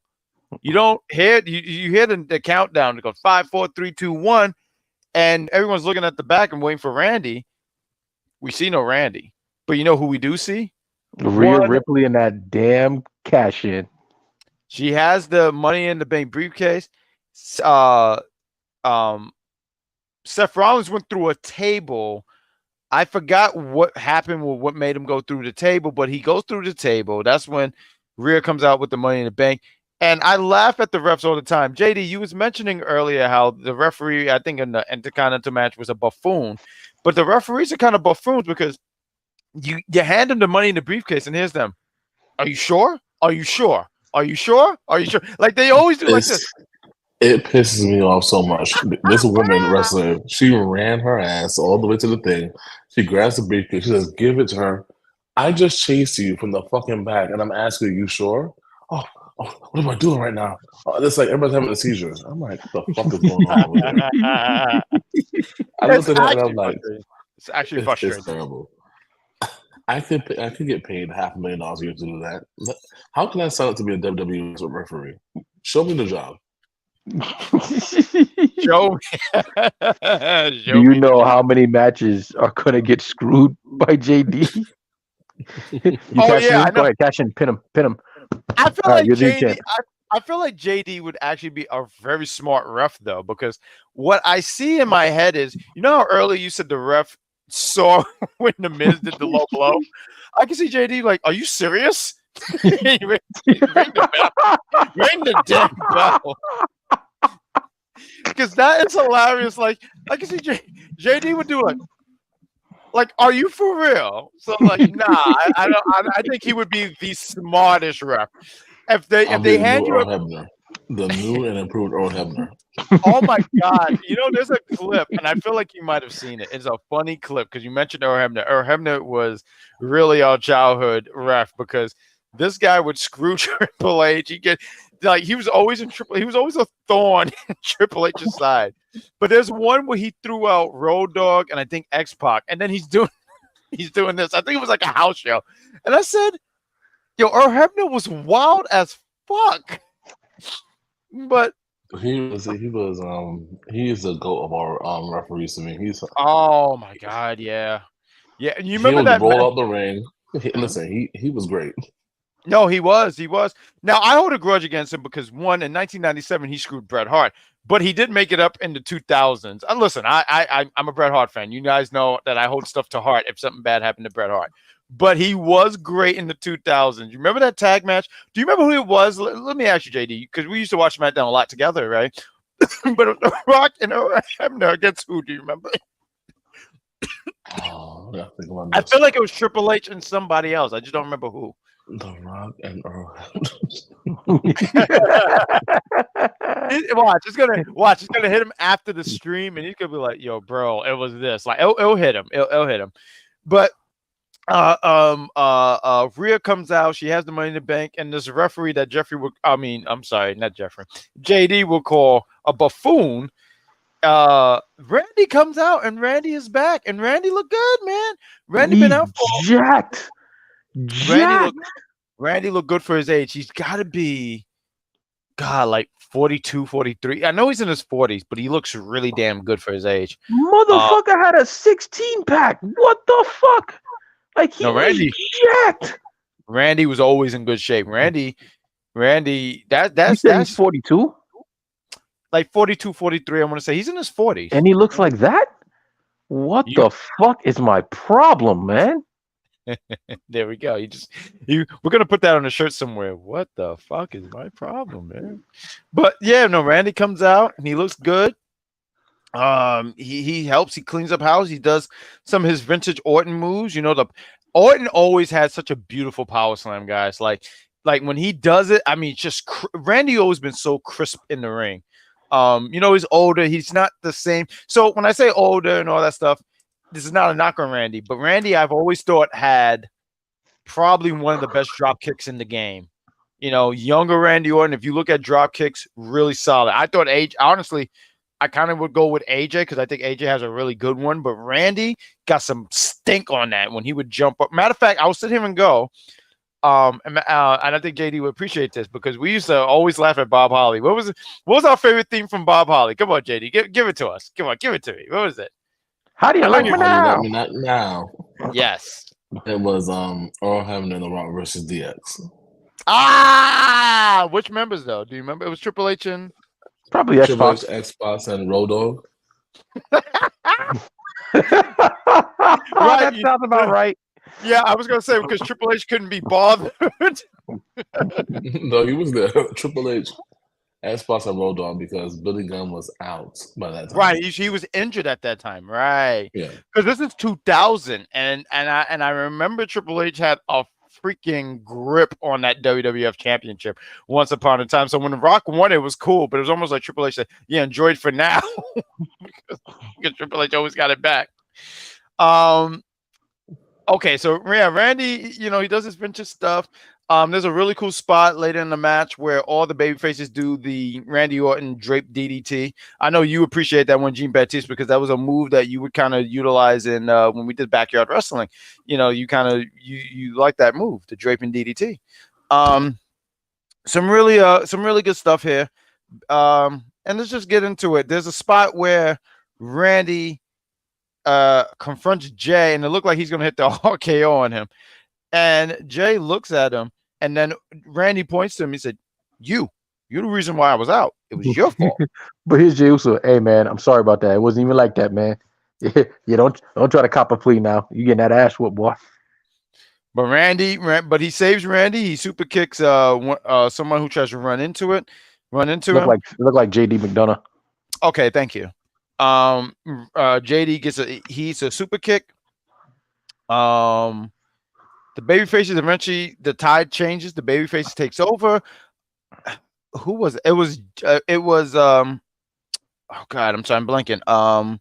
you don't hear, you hear the countdown. It goes 5, 4, 3, 2, 1. And everyone's looking at the back and waiting for Randy. We see no Randy. But you know who we do see? Rhea Ripley in that damn cash in. She has the Money in the Bank briefcase. Seth Rollins went through a table. I forgot what happened with what made him go through the table, but he goes through the table. That's when Rhea comes out with the Money in the Bank. And I laugh at the refs all the time. JD, you was mentioning earlier how the referee, I think in the Intercontinental match, was a buffoon. But the referees are kind of buffoons because you hand them the Money in the briefcase, and here's them. Are you sure? Are you sure? Are you sure? Are you sure? Like they always do like this. It pisses me off so much. This woman wrestler, she ran her ass all the way to the thing. She grabs the briefcase. She says, give it to her. I just chased you from the fucking back, and I'm asking you sure? Oh, what am I doing right now? Oh, it's like everybody's having a seizure. I'm like, what the fuck is going on over here? I looked at that and I'm like, it's actually frustrating. It's terrible. I could get paid $500,000 a year to do that. How can I sign up to be a WWE referee? Show me the job. Show Do you know how many matches are gonna get screwed by JD? I know. Go ahead, cash in, pin him. I feel like JD. I feel like JD would actually be a very smart ref though, because what I see in my head is, you know how earlier you said the ref saw when the Miz did the low blow. I can see JD like, are you serious? ring the bell. Ring the damn bell. Because that is hilarious. Like I can see JD would do like, are you for real? So like, nah, I think he would be the smartest ref. If they hand you The new and improved Earl Hebner. Oh my God. You know, there's a clip, and I feel like you might have seen it. It's a funny clip because you mentioned Earl Hebner. Earl Hebner was really our childhood ref because this guy would screw Triple H. He was always in Triple H. He was always a thorn in Triple H's side. But there's one where he threw out Road Dogg and I think X-Pac, and then he's doing this. I think it was like a house show. And I said, yo, Earl Hebner was wild as fuck. But he is the GOAT of our referees to me. Oh my God, yeah. And you he remember would that roll out the ring. Listen, he was great. No, he was. Now I hold a grudge against him because one, in 1997 he screwed Bret Hart, but he did make it up in the 2000s. And listen, I'm a Bret Hart fan. You guys know that I hold stuff to heart if something bad happened to Bret Hart. But he was great in the 2000s. You remember that tag match? Do you remember who it was? Let me ask you, JD, because we used to watch SmackDown a lot together, right? But The Rock and Hebner against who? Do you remember? I feel like it was Triple H and somebody else. I just don't remember who. The Rock and Earl. Watch, it's gonna hit him after the stream, and he's gonna be like, "Yo, bro, it was this." Like, it'll hit him. It'll hit him. But Rhea comes out. She has the Money in the Bank, and this referee that JD will call a buffoon. Randy comes out, and Randy is back, and Randy looked good, man. Randy been out for jacked. Randy looked good for his age. He's got to be, like 42, 43. I know he's in his 40s, but he looks really damn good for his age. Motherfucker had a 16-pack. What the fuck? Like, Randy jacked. Randy was always in good shape. Randy, that's 42? Like 42, 43, I want to say. He's in his 40s. And he looks like that? What the fuck is my problem, man? There we go. We're gonna put that on a shirt somewhere. What the fuck is my problem, man? But yeah, no, Randy comes out and he looks good. He helps, he cleans up house, he does some of his vintage Orton moves. You know, Orton always had such a beautiful power slam, guys. Like when he does it, I mean, Randy always been so crisp in the ring. You know, he's older, he's not the same. So when I say older and all that stuff, this is not a knock on Randy, but Randy, I've always thought had probably one of the best drop kicks in the game. You know, younger Randy Orton, if you look at drop kicks, really solid. I thought honestly, I kind of would go with AJ because I think AJ has a really good one, but Randy got some stink on that when he would jump up. Matter of fact, I will sit here and go. And I think JD would appreciate this because we used to always laugh at Bob Holly. What was our favorite theme from Bob Holly? Come on, JD, give it to us. Come on, give it to me. What was it? How do you like me now? Now. Yes. It was Earl Hebner and The Rock versus DX. Which members though? Do you remember? It was Triple H and probably X-Pac. X-Pac and Road Dogg. That sounds about right. Yeah, I was gonna say because Triple H couldn't be bothered. No, he was there. Triple H, X-Pac and Road Dogg because Billy Gunn was out by that time. Right, he was injured at that time. Right. Yeah. Because this is 2000, and I remember Triple H had a freaking grip on that WWF Championship once upon a time. So when The Rock won, it was cool, but it was almost like Triple H said, "Yeah, enjoy it for now," because Triple H always got it back. Okay, so yeah, Randy, you know, he does his vintage stuff. There's a really cool spot later in the match where all the babyfaces do the Randy Orton drape DDT. I know you appreciate that one, Jean Baptiste, because that was a move that you would kind of utilize in when we did backyard wrestling. You know, you kind of you like that move, the draping DDT. Some really good stuff here. And let's just get into it. There's a spot where Randy confronts Jay, and it looked like he's gonna hit the RKO on him. And Jay looks at him, and then Randy points to him. He said, "You're the reason why I was out. It was your fault." But here's Jay Uso. Hey man, I'm sorry about that. It wasn't even like that, man. You don't try to cop a plea now. You getting that ass whoop, boy. But he saves Randy. He super kicks someone who tries to run into him. Look like JD McDonough. Okay, thank you. JD gets a super kick. The babyfaces eventually, the tide changes. The babyfaces takes over. who was it? It was oh god, I'm sorry, I'm blanking.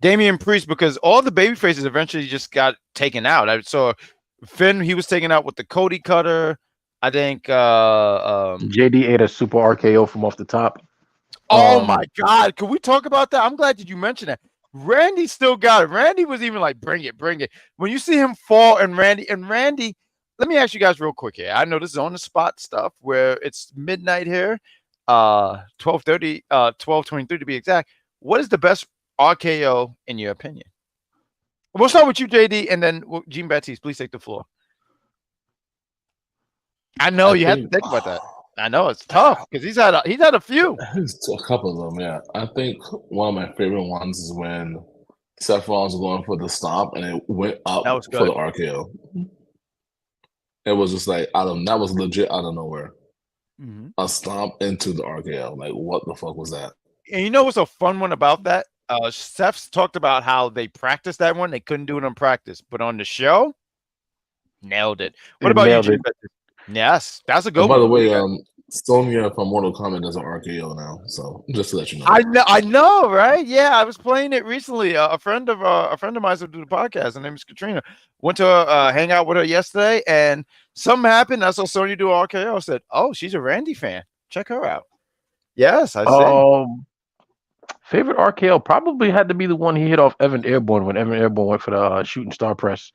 Damian Priest, because all the baby faces eventually just got taken out. I saw Finn, he was taken out with the Cody Cutter. I think JD ate a super RKO from off the top. Oh my god, can we talk about that? I'm glad that you mentioned that. Randy still got it. Randy was even like, bring it, bring it. When you see him fall and Randy, let me ask you guys real quick here. I know this is on the spot stuff where it's midnight here, 12:30, 12:23 to be exact. What is the best RKO in your opinion? We'll start with you, JD, and then Jean Baptiste. Please take the floor. I know you have to think about that. I know it's tough because he's had a few. A couple of them, yeah. I think one of my favorite ones is when Seth Rollins was going for the stomp and it went up for the RKO. It was just like that was legit out of nowhere. Mm-hmm. A stomp into the RKO. Like, what the fuck was that? And you know what's a fun one about that? Seth's talked about how they practiced that one. They couldn't do it on practice, but on the show, nailed it. What about you, Jim? Yes, that's a good one. By the way, Sonya from Mortal Kombat does an RKO now, so just to let you know. I know, right? Yeah, I was playing it recently. A friend of mine who do the podcast. Her name is Katrina. Went to hang out with her yesterday, and something happened. I saw Sonya do RKO. I said, "Oh, she's a Randy fan. Check her out." Yes, I see. Favorite RKO probably had to be the one he hit off Evan Airborne when Evan Airborne went for the shooting star press.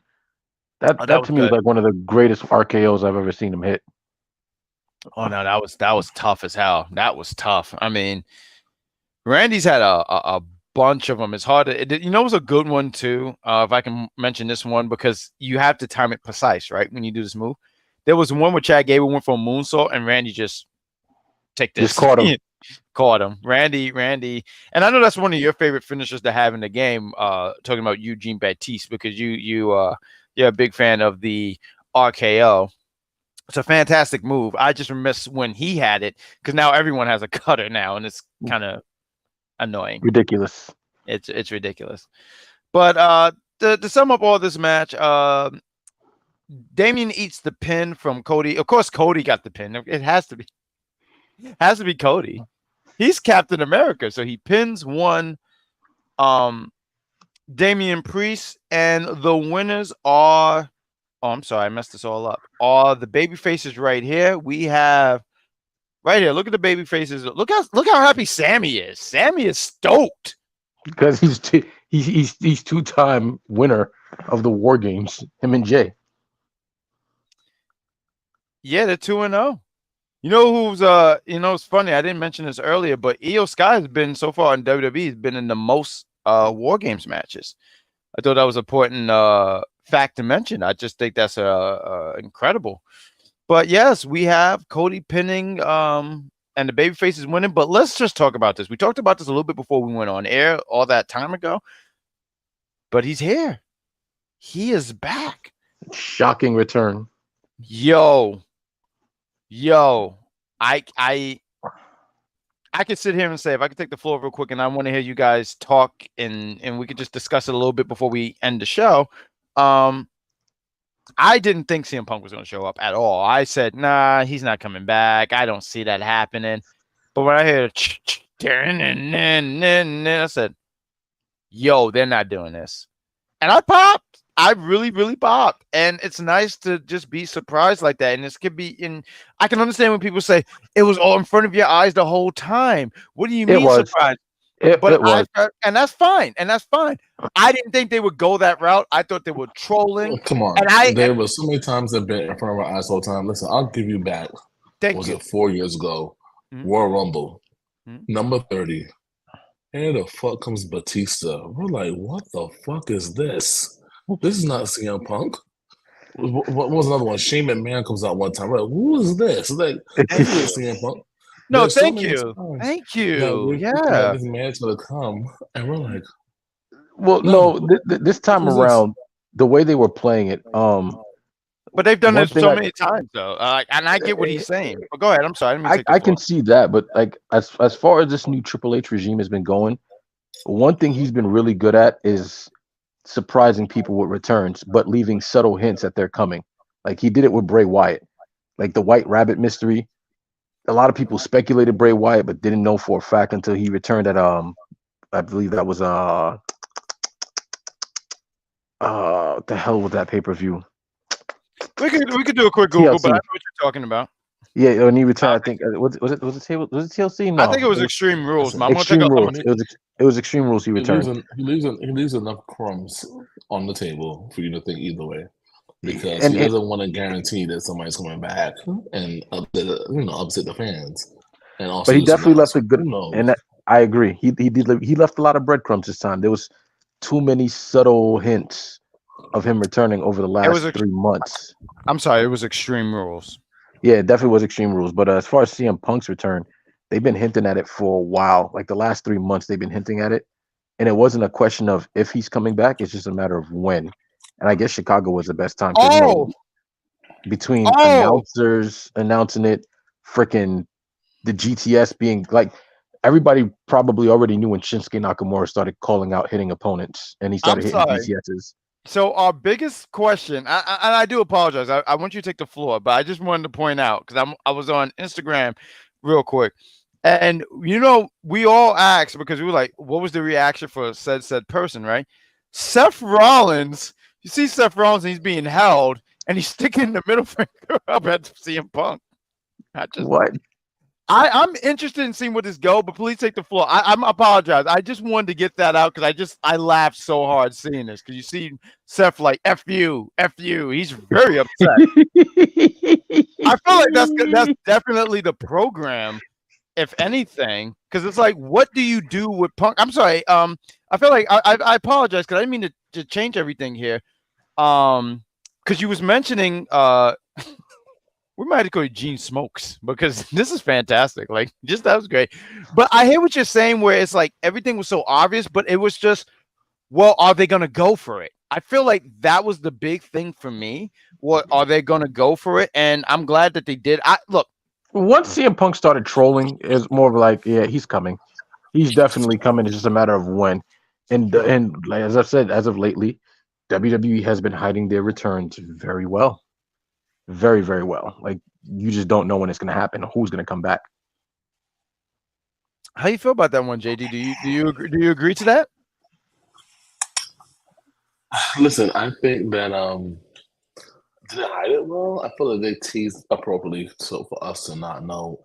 That to me was like one of the greatest RKOs I've ever seen him hit. Oh no, that was tough as hell. That was tough. I mean, Randy's had a bunch of them. It's hard to, it was a good one too. If I can mention this one, because you have to time it precise, right? When you do this move, there was one where Chad Gable went for a moonsault and Randy just take this. Just caught him. Caught him. Randy, and I know that's one of your favorite finishers to have in the game. Talking about Eugene Baptiste, because you're a big fan of the RKO. It's a fantastic move. I just miss when he had it, because now everyone has a cutter now, and it's kind of annoying. Ridiculous. It's ridiculous. But to sum up all this match, Damian eats the pin from Cody. Of course, Cody got the pin. It has to be Cody. He's Captain America, so he pins one. Damian Priest, and the winners are. Oh, I'm sorry, I messed this all up. Are the baby faces right here? We have right here. Look at the baby faces. Look how happy Sammy is. Sammy is stoked because he's two-time winner of the War Games. Him and Jay. Yeah, they're 2-0. You know who's it's funny. I didn't mention this earlier, but Io Sky has been so far in WWE. He's been in the most War Games matches. I thought that was an important fact to mention. I just think that's incredible. But yes, we have Cody pinning and the babyface is winning. But let's just talk about this. We talked about this a little bit before we went on air all that time ago. But he's here. He is back. Shocking return. Yo, I could sit here and say, if I could take the floor real quick, and I want to hear you guys talk, and we could just discuss it a little bit before we end the show. I didn't think CM Punk was going to show up at all. I said, nah, he's not coming back. I don't see that happening. But when I heard, I said, yo, they're not doing this. And I popped. I really, really popped. And it's nice to just be surprised like that. And this could be I can understand when people say it was all in front of your eyes the whole time. What do you mean surprised? It was. And that's fine. I didn't think they would go that route. I thought they were trolling. Come on. And there were so many times they've been in front of our eyes the whole time. Listen, I'll give you back. Was it 4 years ago? Mm-hmm. Royal Rumble. Mm-hmm. Number 30. And the fuck comes Batista. We're like, what the fuck is this? This is not CM Punk. What was another one? Shane McMahon comes out one time. We're like, who is this? Like, CM Punk. No, thank you. Thank you. Yeah. This man's going to come. And we're like, well, no, this time around, the way they were playing it, but they've done this so many times, though, and I get what he's saying. But go ahead. I'm sorry. I can see that, but like as far as this new Triple H regime has been going, one thing he's been really good at is surprising people with returns, but leaving subtle hints that they're coming. Like he did it with Bray Wyatt, like the White Rabbit mystery. a lot of people speculated Bray Wyatt, but didn't know for a fact until he returned at I believe that was what the hell was that pay-per-view? We could do a quick Google, but I know what you're talking about. Yeah, when he retired, I think was it TLC? No, I think it was Extreme Rules. Man. Extreme Rules. It was Extreme Rules. He returned. He leaves enough crumbs on the table for you to think either way, because he doesn't want to guarantee that somebody's coming back and upset the fans. And also, but he definitely left a good. And I agree. He left a lot of breadcrumbs this time. There was too many subtle hints of him returning over the last 3 months. I'm sorry, it was Extreme Rules. Yeah, it definitely was Extreme Rules. But as far as CM Punk's return, they've been hinting at it for a while. Like the last 3 months, they've been hinting at it. And it wasn't a question of if he's coming back. It's just a matter of when. And I guess Chicago was the best time. Between announcers announcing it, freaking the GTS being like, everybody probably already knew when Shinsuke Nakamura started calling out hitting opponents. And he started hitting GTSs. So our biggest question, and I do apologize. I want you to take the floor, but I just wanted to point out because I was on Instagram real quick, and we all asked because we were like, what was the reaction for said person, right? Seth Rollins, you see Seth Rollins, and he's being held, and he's sticking the middle finger up at CM Punk. What? I'm interested in seeing where this go, but please take the floor. I apologize. I just wanted to get that out because I laughed so hard seeing this because you see Seth like F you. He's very upset. I feel like that's definitely the program, if anything, because it's like, what do you do with Punk? I'm sorry. I feel like I apologize because I didn't mean to change everything here. Because you was mentioning we might have to call you Gene Smokes because this is fantastic. Like, that was great. But I hear what you're saying where it's like everything was so obvious, but it was just, well, are they going to go for it? I feel like that was the big thing for me. What are they going to go for it? And I'm glad that they did. Look. Once CM Punk started trolling, it's more of like, yeah, he's coming. He's definitely coming. It's just a matter of when. And like, as I've said, as of lately, WWE has been hiding their returns very well. Very, very well. Like, you just don't know when it's going to happen or who's going to come back. How you feel about that one, JD? Do you agree to that? Listen, I think that did they hide it well? I feel like they teased appropriately so for us to not know.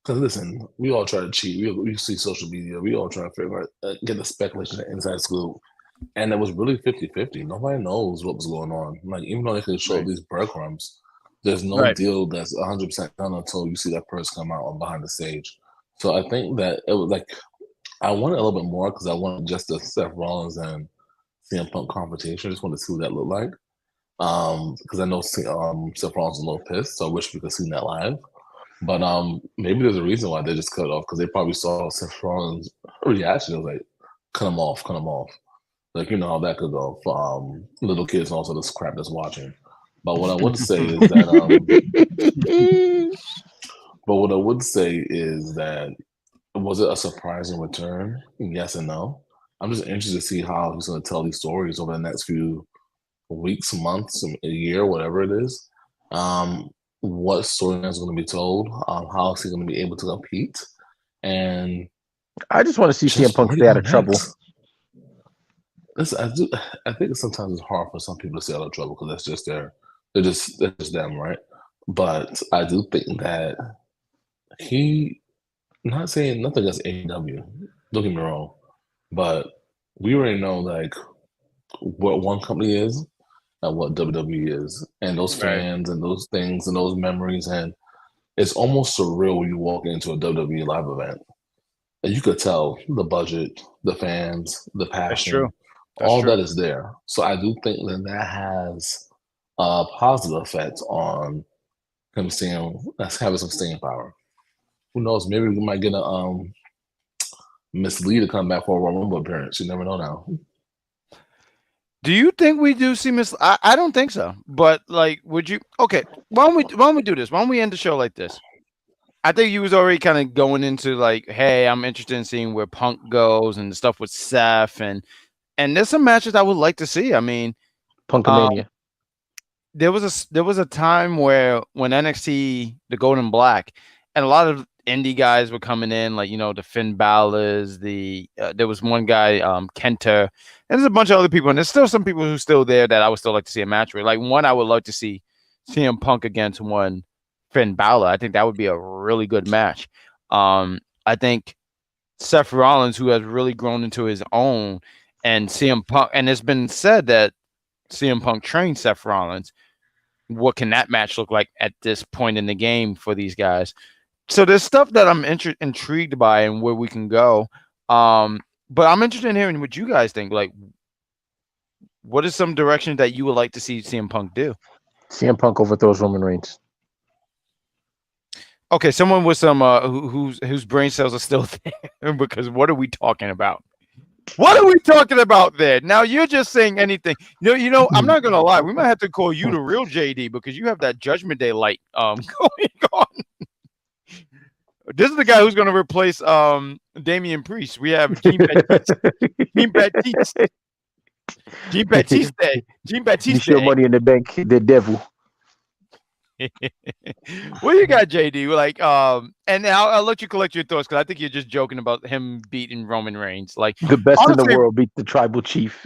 Because listen, we all try to cheat. We see social media. We all try to figure out, get the speculation, the inside scoop. And it was really 50-50. Nobody knows what was going on. Like, even though they could show these breadcrumbs, there's no deal that's 100% done until you see that person come out on behind the stage. So I think that it was like, I wanted a little bit more because I wanted just the Seth Rollins and CM Punk confrontation. I just wanted to see what that looked like. Because I know Seth Rollins is a little pissed, so I wish we could see that live. But maybe there's a reason why they just cut it off because they probably saw Seth Rollins' reaction. It was like, cut him off. Like, you know how that could go for little kids and also this crap that's watching. But what I would say is that, was it a surprising return? Yes and no. I'm just interested to see how he's going to tell these stories over the next few weeks, months, a year, whatever it is. What storyline is going to be told? How is he going to be able to compete? And I just want to see CM Punk stay out of trouble. Listen, I think sometimes it's hard for some people to stay out of trouble because they're just them, right? But I do think that not saying nothing against AEW, don't get me wrong, but we already know like what one company is and what WWE is, and those fans and those things and those memories, and it's almost surreal when you walk into a WWE live event and you could tell the budget, the fans, the passion. That's true. All that is there. So I do think that has a positive effect on him having some staying power. Who knows? Maybe we might get a Miss Lee to come back for a Royal Rumble appearance. You never know now. Do you think we do see Miss? I don't think so. But like, would you? Okay, why don't we do this? Why don't we end the show like this? I think you was already kind of going into like, hey, I'm interested in seeing where Punk goes and the stuff with Seth and there's some matches I would like to see. I mean, Punkamania. There was a time when NXT, the Golden Black, a lot of indie guys were coming in, like, the Finn Balor's, there was one guy, Kenta, and there's a bunch of other people, and there's still some people who's still there that I would still like to see a match with. Like, one I would love to see CM Punk against one Finn Balor. I think that would be a really good match. I think Seth Rollins, who has really grown into his own, and CM Punk, and it's been said that CM Punk trained Seth Rollins. What can that match look like at this point in the game for these guys? So there's stuff that I'm intrigued by and where we can go. But I'm interested in hearing what you guys think. Like, what is some direction that you would like to see CM Punk do? CM Punk overthrows Roman Reigns. Okay, someone with some whose brain cells are still there, because what are we talking about? What are we talking about there? Now you're just saying anything. I'm not gonna lie. We might have to call you the real JD because you have that Judgment Day light going on. This is the guy who's gonna replace Damian Priest. We have Jean Baptiste. You show money in the bank, the devil. What you got, JD? Like, and I'll let you collect your thoughts because I think you're just joking about him beating Roman Reigns. Like, the best in the world beat the tribal chief.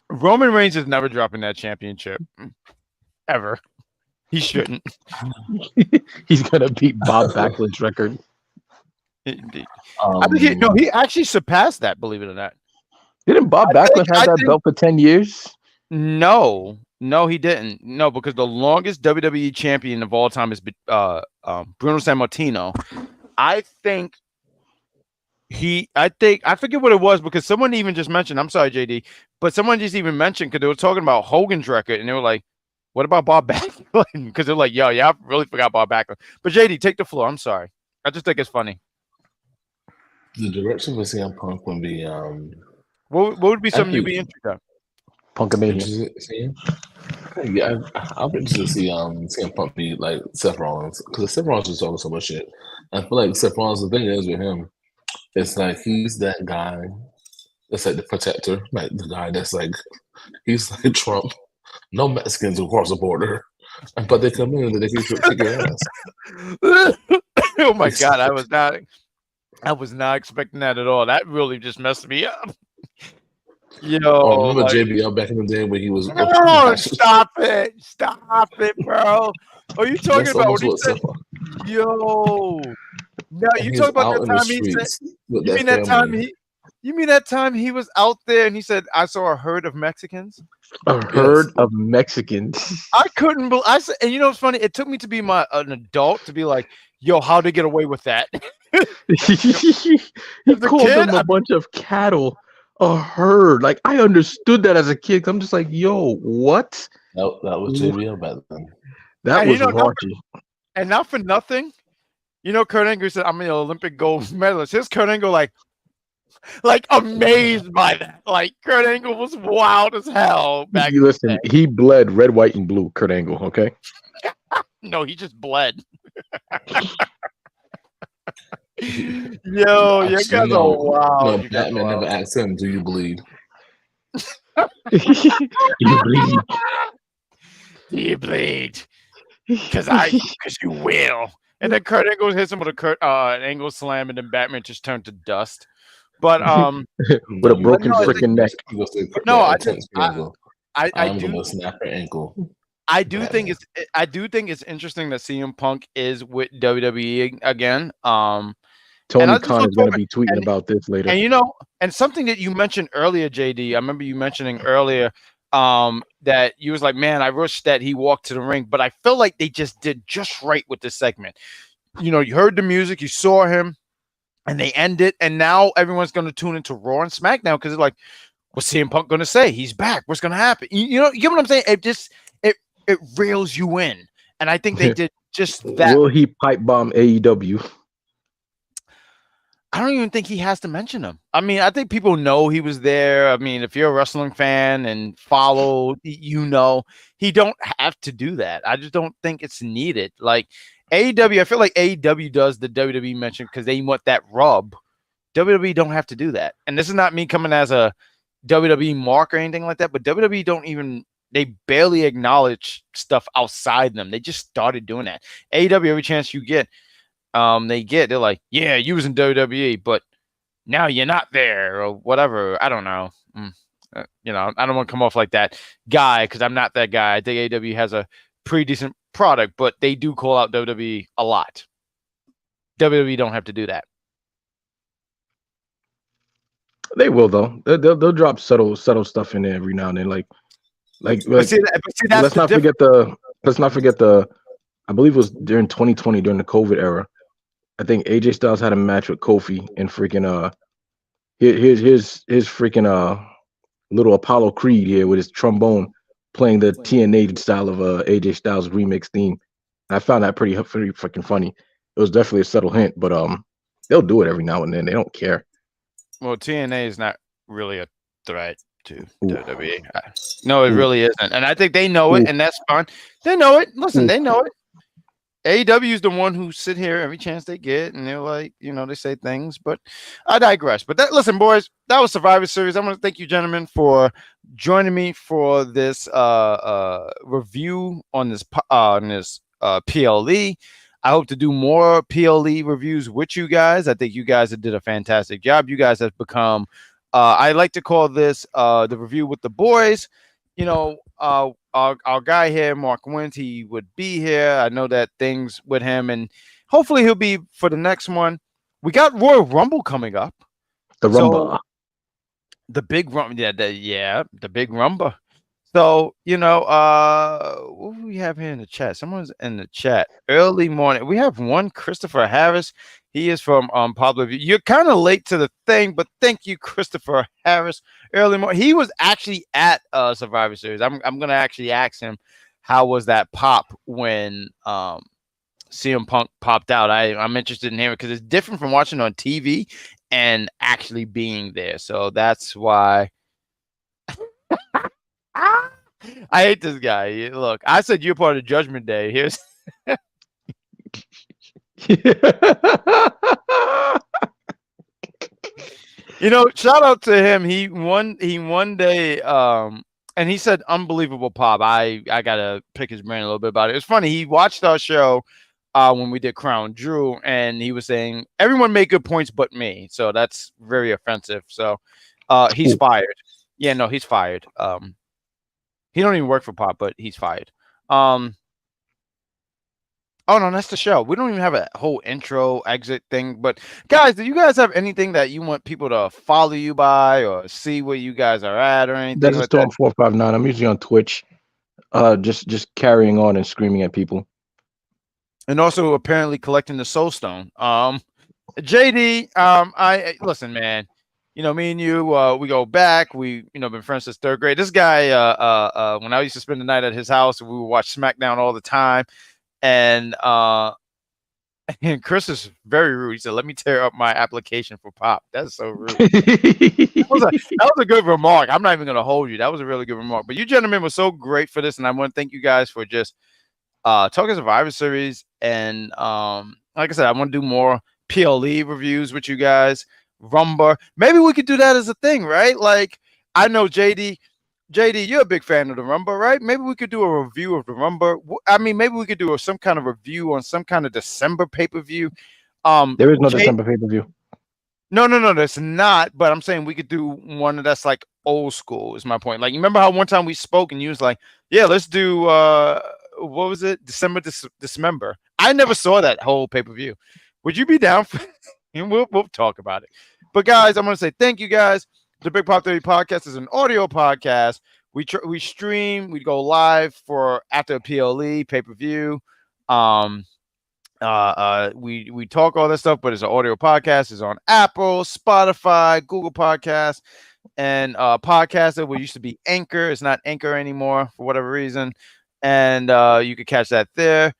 Roman Reigns is never dropping that championship ever. He shouldn't. He's gonna beat Bob Backlund's record. I think he actually surpassed that. Believe it or not. Didn't Bob Backlund have that belt for 10 years? No, he didn't. No, because the longest WWE champion of all time is Bruno Sammartino. I forget what it was because someone even just mentioned. I'm sorry, JD, but someone just even mentioned because they were talking about Hogan's record, and they were like, "What about Bob Backlund?" Because they're like, "Yo, yeah, I really forgot Bob Backlund." But JD, take the floor. I'm sorry. I just think it's funny. The direction for CM Punk would be what would be something you'd be interested in? Punkamania. Yeah, I'm interested to see CM Punk beat like Seth Rollins because Seth Rollins is talking so much shit. I feel like Seth Rollins. The thing is with him, it's like he's that guy that's like the protector, like the guy that's like he's like Trump. No Mexicans will cross the border, but they come in and they keep kicking ass. Oh my god, I was not expecting that at all. That really just messed me up. Remember JBL back in the day when he was? Oh, stop it, bro. Oh, you talking about what he said? Yo, no, you talking about that time he said? You mean that time You mean that time he was out there and he said, "I saw a herd of Mexicans"? A herd of Mexicans. I couldn't believe. I said, and you know what's funny? It took me to be an adult to be like, "Yo, how'd they get away with that?" He called them a bunch of cattle. A herd. Like, I understood that as a kid. I'm just like, yo, what? That was JBL back then. That was raunchy. And not for nothing, Kurt Angle said, "I'm an Olympic gold medalist." His Kurt Angle, like amazed by that. Like, Kurt Angle was wild as hell back then. Listen, he bled red, white, and blue, Kurt Angle, okay? No, he just bled. Yo, you guys are wild. No, Batman never asked him, "Do you bleed?" You bleed. Do you bleed? Because you will. And then Kurt Angle hits him with an angle slam, and then Batman just turned to dust. But with a broken freaking neck. No, I'm gonna snap her ankle. I do think it's interesting that CM Punk is with WWE again. Tony Khan is going to be tweeting about this later. And and something that you mentioned earlier, JD, I remember you mentioning earlier that you was like, "Man, I wish that he walked to the ring," but I feel like they just did just right with this segment. You heard the music, you saw him, and they end it, and now everyone's going to tune into Raw and SmackDown because it's like, what's CM Punk going to say? He's back. What's going to happen? You get what I'm saying? It reels you in, and I think they did just that. Will he pipe bomb AEW? I don't even think he has to mention him. I mean, I think people know he was there. I mean, if you're a wrestling fan and follow, he don't have to do that. I just don't think it's needed. Like AEW, I feel like AEW does the WWE mention because they want that rub. WWE don't have to do that. And this is not me coming as a WWE mark or anything like that, but WWE they barely acknowledge stuff outside them. They just started doing that. AEW, every chance you get, they get. They're like, yeah, you was in WWE, but now you're not there or whatever. I don't know. You know, I don't want to come off like that guy because I'm not that guy. I think AEW has a pretty decent product, but they do call out WWE a lot. WWE don't have to do that. They will though. They'll drop subtle stuff in there every now and then. Like see, let's not forget the. I believe it was during 2020 during the COVID era. I think AJ Styles had a match with Kofi and freaking his freaking little Apollo Creed here with his trombone playing the TNA style of AJ Styles remix theme. I found that pretty freaking funny. It was definitely a subtle hint, but they'll do it every now and then. They don't care. Well, TNA is not really a threat to WWE. No, it really isn't. And I think they know it, and that's fine. They know it. Listen, they know it. AEW is the one who sit here every chance they get, and they're like, you know, they say things, but I digress. But listen, boys, that was Survivor Series. I want to thank you, gentlemen, for joining me for this review on this PLE. I hope to do more PLE reviews with you guys. I think you guys did a fantastic job. You guys have become, I like to call this the review with the boys. You know, our guy here, Mark Wentz, he would be here. I know that things with him, and hopefully he'll be for the next one. We got Royal Rumble coming up. The Rumble. The big Rumble. The big Rumble. So, you know, what do we have here in the chat? Someone's in the chat. Early morning. We have one Christopher Harris. He is from Pablo. You're kind of late to the thing, but thank you, Christopher Harris. Early morning. He was actually at Survivor Series. I'm gonna actually ask him how was that pop when CM Punk popped out. I'm interested in hearing because it's different from watching on TV and actually being there. So that's why I hate this guy. Look, I said you're part of Judgment Day. Here's you know, shout out to him. He one day and he said unbelievable pop. I gotta pick his brain a little bit about it. It's funny, he watched our show when we did Crown Drew, and he was saying everyone made good points but me. So that's very offensive. So he's fired. Yeah, no, he's fired. He don't even work for Pop, but he's fired. Oh, no, that's the show. We don't even have a whole intro exit thing. But, guys, do you guys have anything that you want people to follow you by or see where you guys are at or anything That's like Storm that? 459. I'm usually on Twitch, just carrying on and screaming at people. And also apparently collecting the Soul Stone. JD, I listen, man. You know, me and you, we go back. We, you know, been friends since third grade. This guy, when I used to spend the night at his house, we would watch SmackDown all the time. And Chris is very rude. He said, "Let me tear up my application for Pop." That's so rude. that was a good remark. I'm not even going to hold you. That was a really good remark. But you gentlemen were so great for this, and I want to thank you guys for just talking Survivor Series. And like I said, I want to do more PLE reviews with you guys. Rumble. Maybe we could do that as a thing, right? Like, I know JD, you're a big fan of the Rumble, right? Maybe we could do a review of the Rumble. I mean, maybe we could do some kind of review on some kind of December pay-per-view. There is no December pay-per-view. No, there's not. But I'm saying we could do one that's like old school, is my point. Like, you remember how one time we spoke and you was like, yeah, let's do, what was it? Dismember. I never saw that whole pay-per-view. Would you be down for and we'll talk about it. But guys, I'm going to say thank you guys. The Big Pop Theory podcast is an audio podcast. We stream, we go live for after a PLE pay-per-view. We talk all this stuff, but it's an audio podcast. It's on Apple, Spotify, Google Podcasts, and Podcaster, which used to be Anchor. It's not Anchor anymore for whatever reason. And you can catch that there.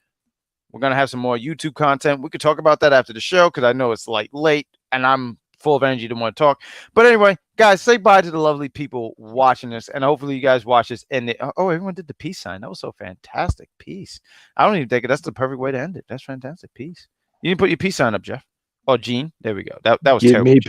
We're going to have some more YouTube content. We could talk about that after the show because I know it's like late and I'm full of energy to want to talk. But anyway, guys, say bye to the lovely people watching this. And hopefully you guys watch this. And everyone did the peace sign. That was so fantastic. Peace. I don't even think that's the perfect way to end it. That's fantastic. Peace. You didn't put your peace sign up, Jeff. Oh, Gene. There we go. That was terrible. Give me peace.